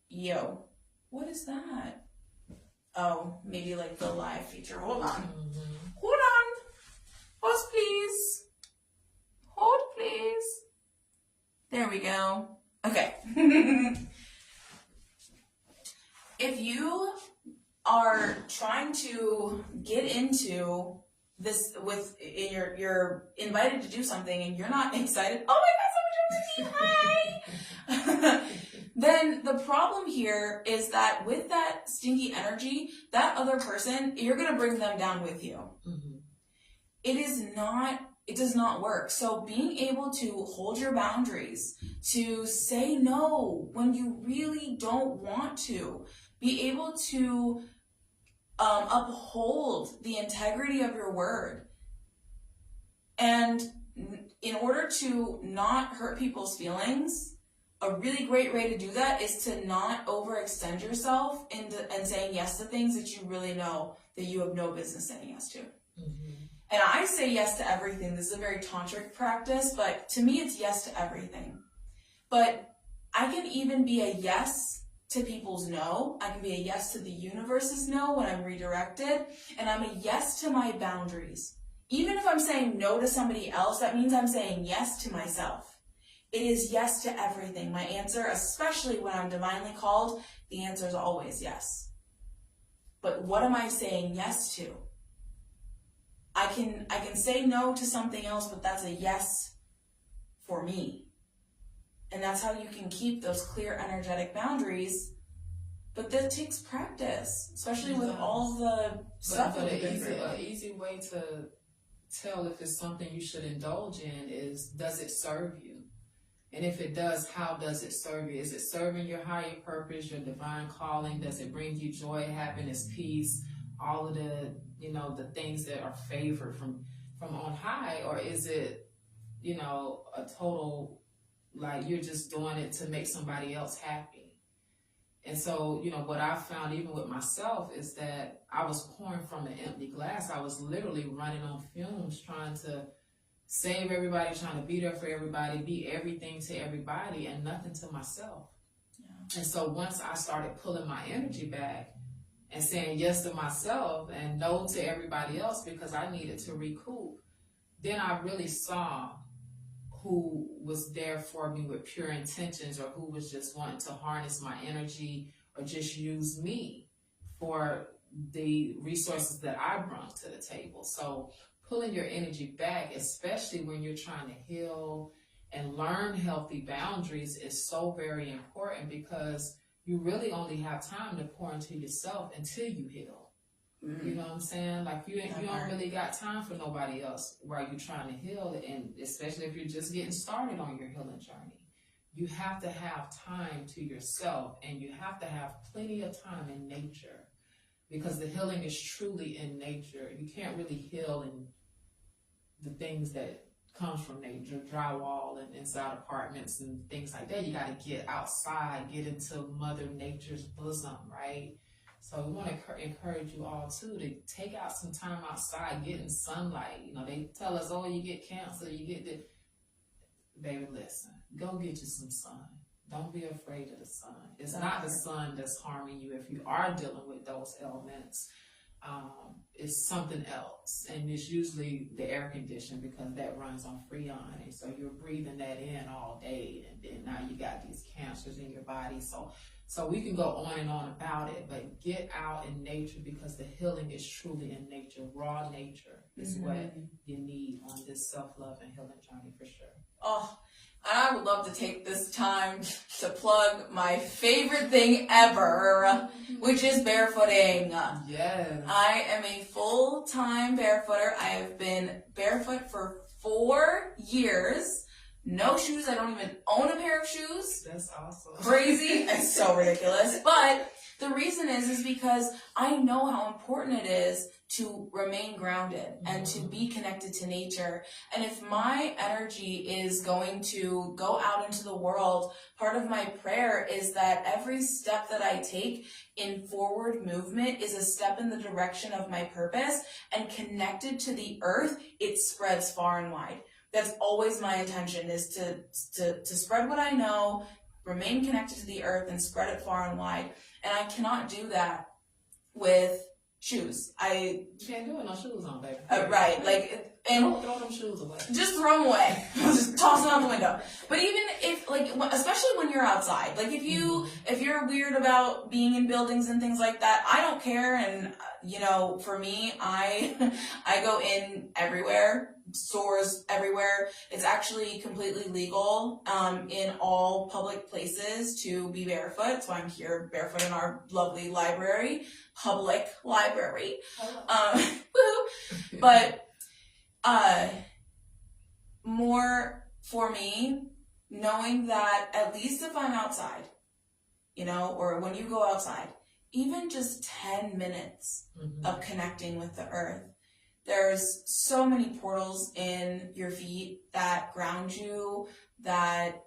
[SPEAKER 1] yo, what is that? Oh, maybe like the live feature. Hold on.
[SPEAKER 2] Mm-hmm.
[SPEAKER 1] Hold on. Pause, please. Hold, please. There we go. Okay. If you are trying to get into this you're invited to do something and you're not excited, oh my god, someone joined with me, hi! Then the problem here is that with that stinky energy, that other person, you're going to bring them down with you.
[SPEAKER 2] Mm-hmm.
[SPEAKER 1] It does not work. So being able to hold your boundaries, to say no when you really don't want to, be able to uphold the integrity of your word. And in order to not hurt people's feelings, a really great way to do that is to not overextend yourself and saying yes to things that you really know that you have no business saying yes to.
[SPEAKER 2] Mm-hmm.
[SPEAKER 1] And I say yes to everything. This is a very tantric practice, but to me it's yes to everything. But I can even be a yes to people's no. I can be a yes to the universe's no when I'm redirected. And I'm a yes to my boundaries. Even if I'm saying no to somebody else, that means I'm saying yes to myself. It is yes to everything. My answer, especially when I'm divinely called, the answer is always yes. But what am I saying yes to? I can say no to something else, but that's a yes for me. And that's how you can keep those clear energetic boundaries. But that takes practice, especially with all the stuff that we've been through.
[SPEAKER 2] An easy way to tell if it's something you should indulge in is, does it serve you? And if it does, how does it serve you? Is it serving your higher purpose, your divine calling? Does it bring you joy, happiness, peace, all of the, the things that are favored from on high? Or is it, a total, like you're just doing it to make somebody else happy? And so, what I found even with myself is that I was pouring from an empty glass. I was literally running on fumes, trying to save everybody, trying to be there for everybody, be everything to everybody, and nothing to myself. Yeah. And so once I started pulling my energy back and saying yes to myself and no to everybody else because I needed to recoup, then I really saw who was there for me with pure intentions, or who was just wanting to harness my energy or just use me for the resources that I brought to the table. So pulling your energy back, especially when you're trying to heal and learn healthy boundaries, is so very important, because you really only have time to pour into yourself until you heal. You know what I'm saying? Like you don't really got time for nobody else while you're trying to heal, and especially if you're just getting started on your healing journey. You have to have time to yourself, and you have to have plenty of time in nature, because the healing is truly in nature. You can't really heal in the things that comes from nature, drywall and inside apartments and things like that. You got to get outside, get into Mother Nature's bosom, right? So we want to encourage you all too to take out some time outside, get in sunlight. They tell us, oh, you get cancer, you get the. Baby, listen, go get you some sun. Don't be afraid of the sun. It's not the sun that's harming you if you are dealing with those ailments. It's something else. and it's usually the air condition because that runs on Freon, and so you're breathing that in all day, and then now you got these cancers in your body. So we can go on and on about it, but get out in nature because the healing is truly in nature. Raw nature is what you need on this self-love and healing journey for sure.
[SPEAKER 1] Oh, and I would love to take this time to plug my favorite thing ever, which is barefooting.
[SPEAKER 2] Yes.
[SPEAKER 1] I am a full-time barefooter. I have been barefoot for 4 years. No shoes. I don't even own a pair of shoes.
[SPEAKER 2] That's awesome.
[SPEAKER 1] Crazy. It's so ridiculous. But the reason is because I know how important it is to remain grounded and to be connected to nature. And if my energy is going to go out into the world, part of my prayer is that every step that I take in forward movement is a step in the direction of my purpose, and connected to the earth, it spreads far and wide. That's always my intention, is to spread what I know, remain connected to the earth, and spread it far and wide. And I cannot do that with shoes.
[SPEAKER 2] You can't do it, no shoes on, baby.
[SPEAKER 1] Right, like, and
[SPEAKER 2] throw them shoes away.
[SPEAKER 1] Just throw them away. Just toss them out the window. But even if, like, especially when you're outside, like if you're weird about being in buildings and things like that, I don't care. And for me, I go in everywhere. Stores everywhere. It's actually completely legal in all public places to be barefoot. So I'm here barefoot in our lovely library, public library. But more for me, knowing that at least if I'm outside, or when you go outside, even just 10 minutes of connecting with the earth. There's so many portals in your feet that ground you, that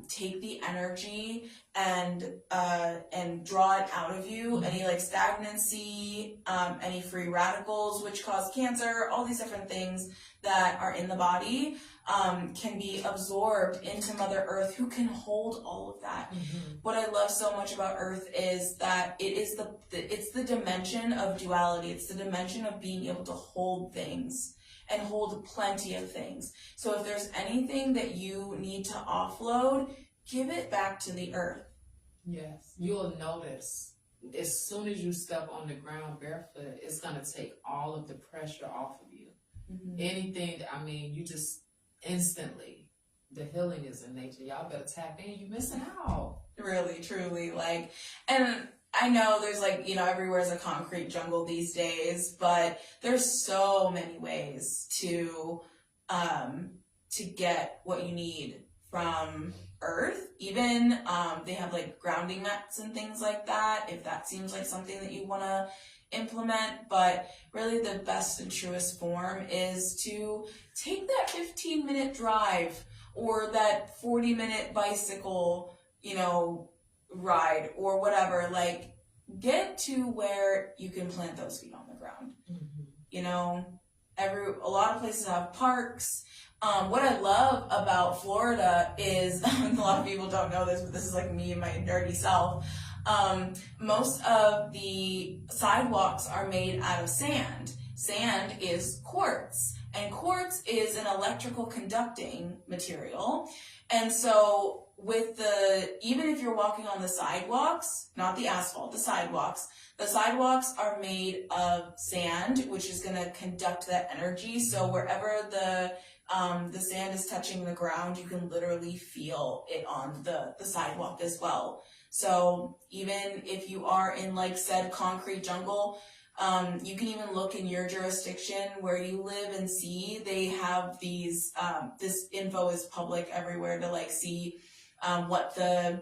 [SPEAKER 1] take the energy and draw it out of you. Any like stagnancy, any free radicals which cause cancer, all these different things that are in the body can be absorbed into Mother Earth, who can hold all of that. What I love so much about Earth is that it's the dimension of duality. It's the dimension of being able to hold things and hold plenty of things. So if there's anything that you need to offload, give it back to the earth.
[SPEAKER 2] Yes, you'll notice as soon as you step on the ground barefoot, it's going to take all of the pressure off of you. Anything, you just instantly, the healing is in nature. Y'all better tap in. You're missing out.
[SPEAKER 1] Really, truly, and I know there's everywhere's a concrete jungle these days, but there's so many ways to get what you need from earth. Even they have grounding mats and things like that, if that seems like something that you want to implement. But really the best and truest form is to take that 15-minute drive or that 40-minute bicycle, ride or whatever. Get to where you can plant those feet on the ground. A lot of places have parks. What I love about Florida is, a lot of people don't know this, but this is me and my nerdy self. Most of the sidewalks are made out of sand. Sand is quartz, and quartz is an electrical conducting material. And so even if you're walking on the sidewalks, not the asphalt, the sidewalks are made of sand, which is going to conduct that energy. So wherever the sand is touching the ground, you can literally feel it on the sidewalk as well. So even if you are in said concrete jungle, you can even look in your jurisdiction where you live and see they have these, this info is public everywhere to see what the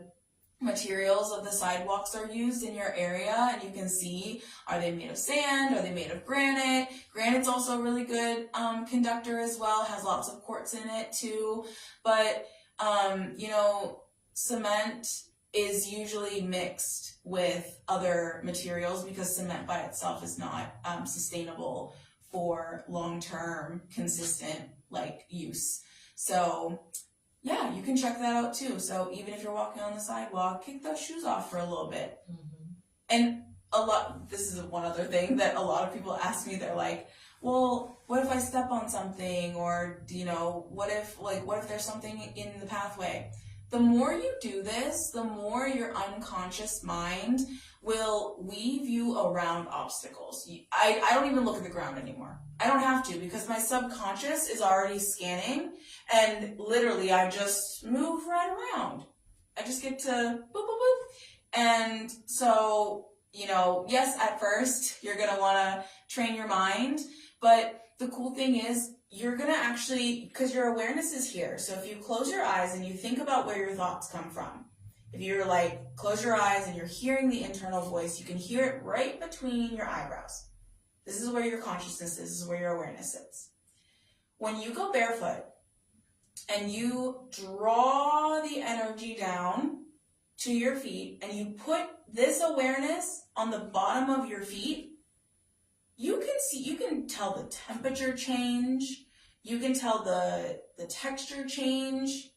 [SPEAKER 1] materials of the sidewalks are used in your area, and you can see, are they made of sand, are they made of granite? Granite's also a really good conductor as well, has lots of quartz in it too. But cement is usually mixed with other materials because cement by itself is not sustainable for long-term consistent use. So yeah, you can check that out too. So even if you're walking on the sidewalk, kick those shoes off for a little bit. And this is one other thing that a lot of people ask me. They're like, well, what if I step on something, or, you know, what if there's something in the pathway? The more you do this, the more your unconscious mind will weave you around obstacles. I don't even look at the ground anymore. I don't have to, because my subconscious is already scanning, and literally I just move right around. I just get to boop, boop, boop. And so, you know, yes, at first you're going to want to train your mind, but the cool thing is you're going to actually, because your awareness is here. So if you close your eyes and you think about where your thoughts come from, if you're like, close your eyes and you're hearing the internal voice, you can hear it right between your eyebrows. This is where your consciousness is. This is where your awareness is. When you go barefoot and you draw the energy down to your feet and you put this awareness on the bottom of your feet, you can tell the temperature change, you can tell the texture change,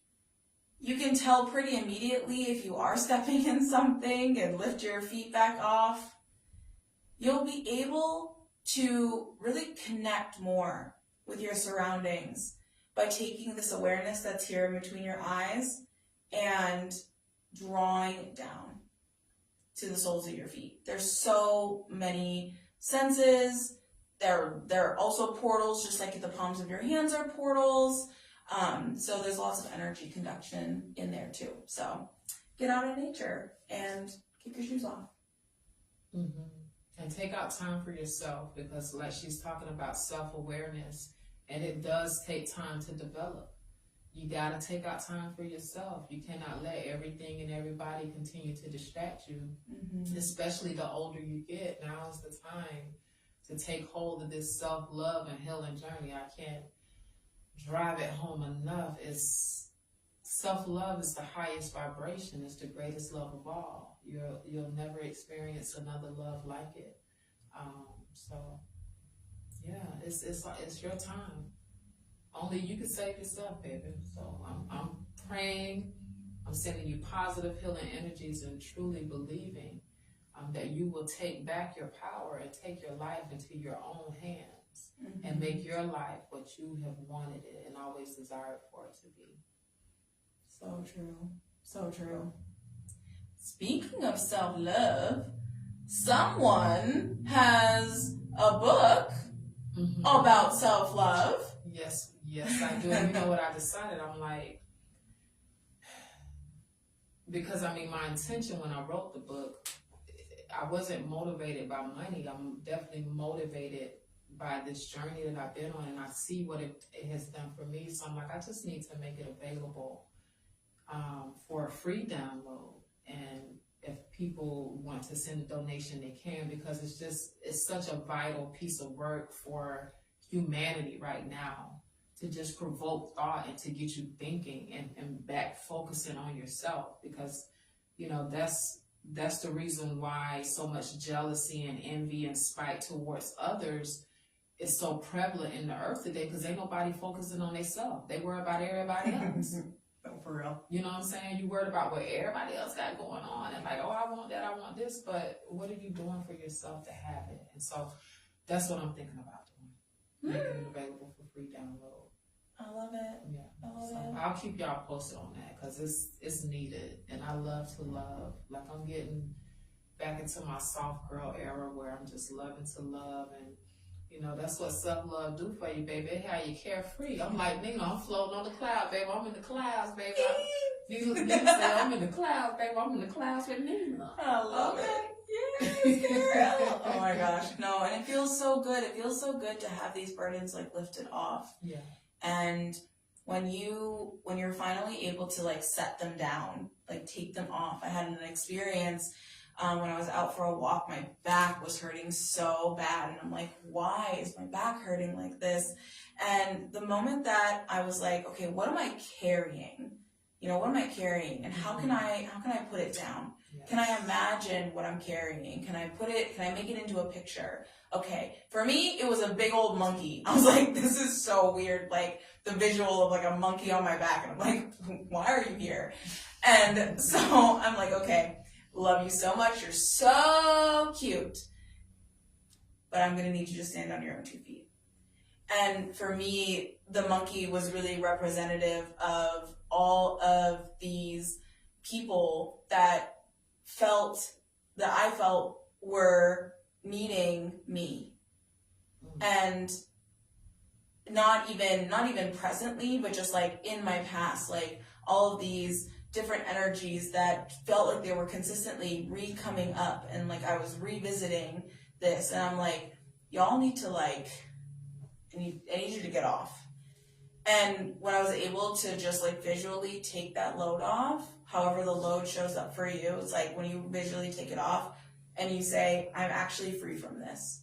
[SPEAKER 1] you can tell pretty immediately if you are stepping in something and lift your feet back off. You'll be able to really connect more with your surroundings by taking this awareness that's here in between your eyes and drawing it down to the soles of your feet. There's so many senses. They're also portals, just like the palms of your hands are portals. So there's lots of energy conduction in there too. So get out in nature and kick your shoes off.
[SPEAKER 2] Mm-hmm. And take out time for yourself, because like she's talking about self-awareness, and it does take time to develop. You got to take out time for yourself. You cannot let everything and everybody continue to distract you, especially the older you get. Now is the time to take hold of this self-love and healing journey. I can't drive it home enough. Self-love is the highest vibration. It's the greatest love of all. You'll never experience another love like it. So yeah, it's your time. Only you can save yourself, baby. So I'm praying, I'm sending you positive healing energies, and truly believing that you will take back your power and take your life into your own hands and make your life what you have wanted it and always desired for it to be.
[SPEAKER 1] So true. So true. Speaking of self-love, someone has a book about self-love.
[SPEAKER 2] Yes, I do. And you know what I decided? I'm like, because I mean, my intention when I wrote the book, I wasn't motivated by money. I'm definitely motivated by this journey that I've been on, and I see what it has done for me. So I'm like, I just need to make it available for a free download. And if people want to send a donation, they can, because it's such a vital piece of work for humanity right now, to just provoke thought and to get you thinking and back focusing on yourself. Because, you know, that's the reason why so much jealousy and envy and spite towards others is so prevalent in the earth today, because ain't nobody focusing on themselves. They worry about everybody else.
[SPEAKER 1] Oh, for real.
[SPEAKER 2] You know what I'm saying? You worried about what everybody else got going on, and like, oh, I want that, I want this, but what are you doing for yourself to have it? And so that's what I'm thinking about doing. Making it available for free download.
[SPEAKER 1] I love it.
[SPEAKER 2] Yeah.
[SPEAKER 1] I love it.
[SPEAKER 2] I'll keep y'all posted on that, because it's needed, and I love to love. Like, I'm getting back into my soft girl era where I'm just loving to love, and you know, that's what self-love do for you, baby. It how you carefree. I'm like, Nina, I'm floating on the cloud, baby. I'm in the clouds, baby. Nina say, I'm in the clouds, baby. I'm in the clouds with Nina.
[SPEAKER 1] I love it. Yes, girl. Oh my gosh. No, and it feels so good. It feels so good to have these burdens like lifted off.
[SPEAKER 2] Yeah.
[SPEAKER 1] And when you're finally able to like set them down, like take them off. I had an experience when I was out for a walk. My back was hurting so bad, and I'm like, why is my back hurting like this? And the moment that I was like, okay, what am I carrying? You know, what am I carrying, and how can I put it down? Yes. Can I imagine what I'm carrying? Can I make it into a picture? Okay, for me, it was a big old monkey. I was like, this is so weird, like the visual of like a monkey on my back, and I'm like, why are you here? And so I'm like, okay, love you so much. You're so cute. But I'm going to need you to stand on your own 2 feet. And for me, the monkey was really representative of all of these people that I felt were needing me. And not even presently, but just like in my past, like all of these different energies that felt like they were consistently coming up, and like I was revisiting this, and I'm like, y'all need to I need you to get off. And when I was able to just like visually take that load off, however the load shows up for you, it's like when you visually take it off and you say, I'm actually free from this.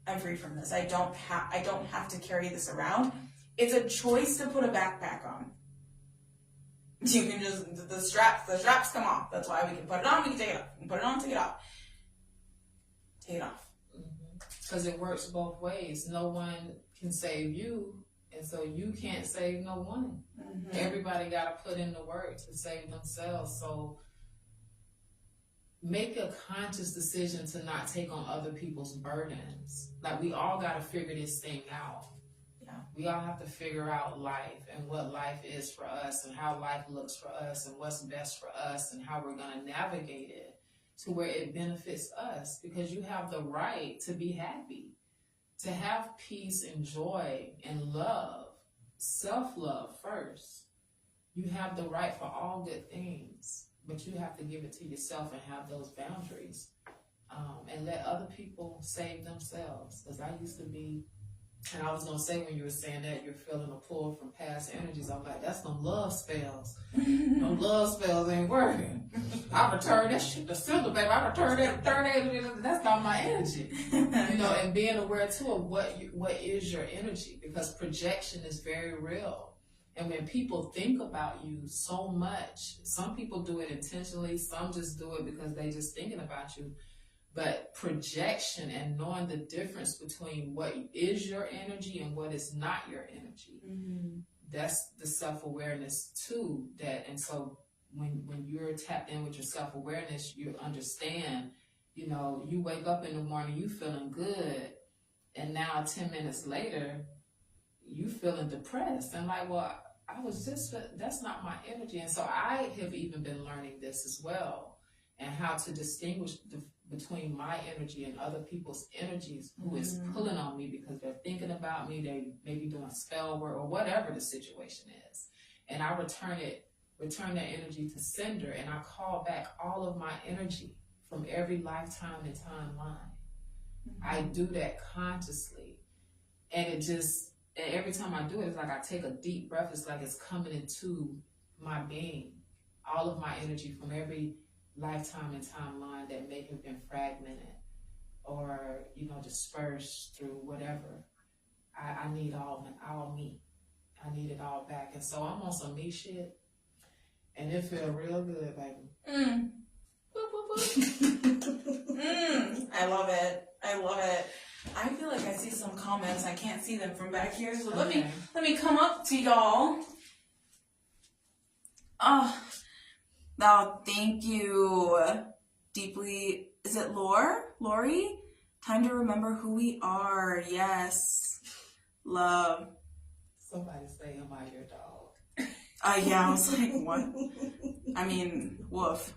[SPEAKER 1] I'm free from this. I don't have to carry this around. It's a choice to put a backpack on. You can just, the straps come off. That's why we can put it on, we can take it off. We can put it on, take it off. Take it off.
[SPEAKER 2] Because it works both ways. No one can save you, and so you can't save no one. Mm-hmm. Everybody got to put in the work to save themselves. So make a conscious decision to not take on other people's burdens. Like, we all got to figure this thing out. Yeah. We all have to figure out life and what life is for us and how life looks for us and what's best for us and how we're going to navigate it to where it benefits us, because you have the right to be happy, to have peace and joy and love, self-love first. You have the right for all good things, but you have to give it to yourself and have those boundaries, and let other people save themselves. Because I used to be, and I was going to say, when you were saying that you're feeling a pull from past energies, I'm like, that's no love spells. No love spells ain't working. I return that shit to sender, baby. I return that, that's not my energy. And being aware too of what is your energy, because projection is very real. And when people think about you so much, some people do it intentionally, some just do it because they just thinking about you. But projection and knowing the difference between what is your energy and what is not your energy, that's the self-awareness too. And so when you're tapped in with your self-awareness, you understand, you wake up in the morning, you feeling good, and now 10 minutes later, you feeling depressed. And like, well, that's not my energy. And so I have even been learning this as well, and how to distinguish between my energy and other people's energies, who is pulling on me because they're thinking about me, they may be doing spell work or whatever the situation is. And I return that energy to sender, and I call back all of my energy from every lifetime and timeline. I do that consciously. And every time I do it, it's like I take a deep breath. It's like it's coming into my being. All of my energy from every lifetime and timeline that may have been fragmented or, dispersed through whatever. I need all me. I need it all back. And so I'm on some me shit, and it feel real good, baby.
[SPEAKER 1] I love it. I feel like I see some comments. I can't see them from back here, so let me come up to y'all. Thank you deeply. Is it Lori? Time to remember who we are. Yes. Love.
[SPEAKER 2] Somebody say, am I your dog?
[SPEAKER 1] Yeah, I was like, what? I mean, woof,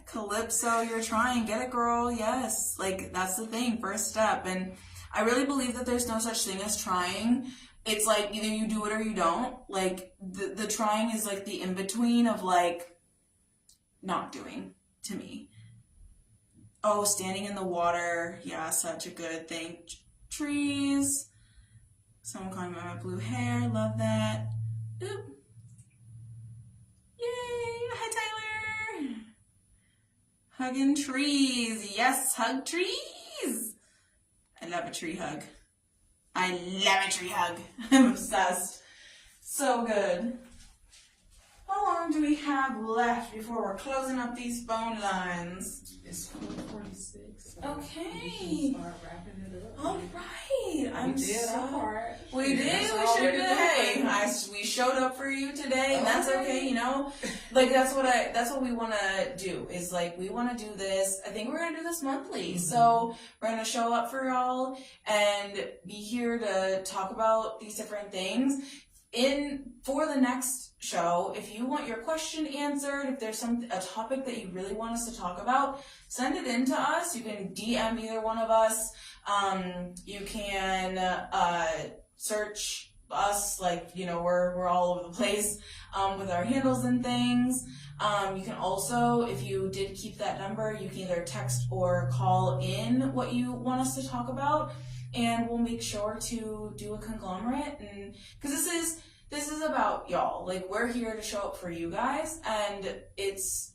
[SPEAKER 1] Calypso, you're trying. Get it, girl. Yes. Like, that's the thing. First step. And I really believe that there's no such thing as trying. It's like either you do it or you don't. Like, the trying is like the in-between of like not doing, to me. Oh, standing in the water. Yeah, such a good thing. Trees. Someone calling about my blue hair. Love that. Oop. Yay. Hi, Tyler. Hugging trees. Yes, hug trees. I love a tree hug. I'm obsessed. So good. How long do we have left before we're closing up these phone lines?
[SPEAKER 2] It's 4:46. So
[SPEAKER 1] okay.
[SPEAKER 2] We start wrapping it up.
[SPEAKER 1] All right.
[SPEAKER 2] We did our part.
[SPEAKER 1] We did. We sure did. Hey, we showed up for you today, and that's okay, you know? Like, that's what we want to do, is like, we want to do this. I think we're going to do this monthly. So we're going to show up for y'all and be here to talk about these different things. For the next show, if you want your question answered, if there's a topic that you really want us to talk about, send it in to us. You can DM either one of us. You can search us, like, you know, we're all over the place with our handles and things. You can also, if you did keep that number, you can either text or call in what you want us to talk about, and we'll make sure to do a conglomerate. And because this is about y'all. Like, we're here to show up for you guys, and it's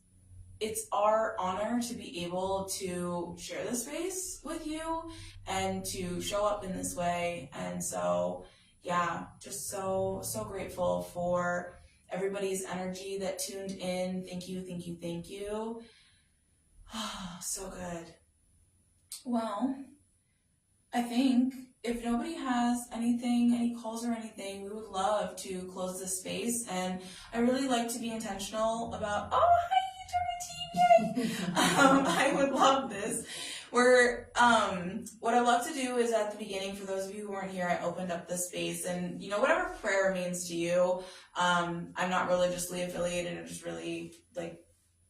[SPEAKER 1] our honor to be able to share this space with you and to show up in this way. And so, yeah, just so grateful for everybody's energy that tuned in. Thank you, thank you, thank you. So good. Well, I think if nobody has any calls or anything, we would love to close this space. And I really like to be intentional about, I would love this. What I love to do is, at the beginning, for those of you who weren't here, I opened up this space, and, you know, whatever prayer means to you, I'm not religiously affiliated. I'm just really, like,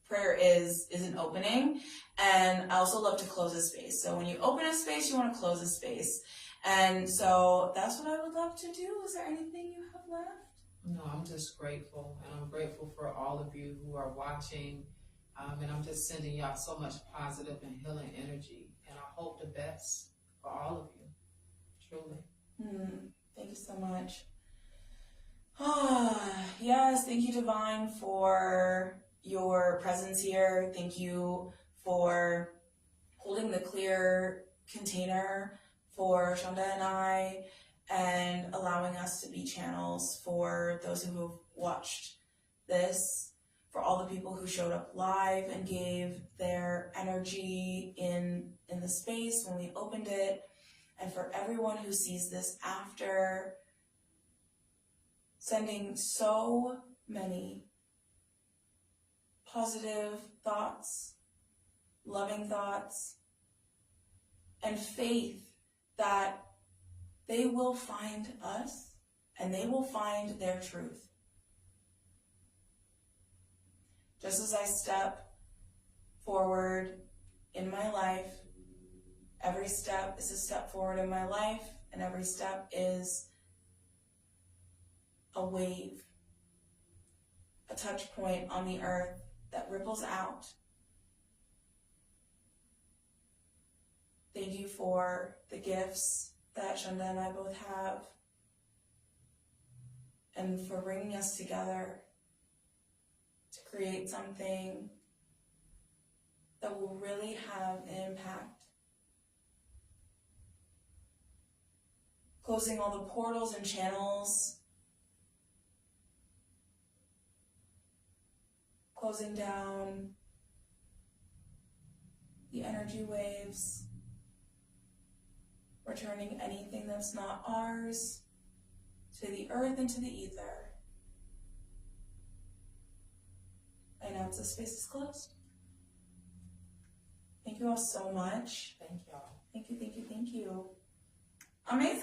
[SPEAKER 1] prayer is an opening. And I also love to close a space. So when you open a space, you want to close a space. And so that's what I would love to do. Is there anything you have left?
[SPEAKER 2] No, I'm just grateful. And I'm grateful for all of you who are watching. And I'm just sending y'all so much positive and healing energy. And I hope the best for all of you. Truly.
[SPEAKER 1] Thank you so much. Yes, thank you, Divine, for your presence here. Thank you for holding the clear container for Shonda and I, and allowing us to be channels for those who have watched this, for all the people who showed up live and gave their energy in the space when we opened it, and for everyone who sees this after, sending so many positive thoughts, loving thoughts, and faith that they will find us and they will find their truth. Just as I step forward in my life, every step is a step forward in my life, and every step is a wave, a touch point on the earth that ripples out. Thank you for the gifts that Shonda and I both have, and for bringing us together to create something that will really have an impact. Closing all the portals and channels, closing down the energy waves, returning anything that's not ours to the earth and to the ether. I announce the space is closed. Thank you all so much.
[SPEAKER 2] Thank y'all.
[SPEAKER 1] Thank you, thank you, thank you. Amazing.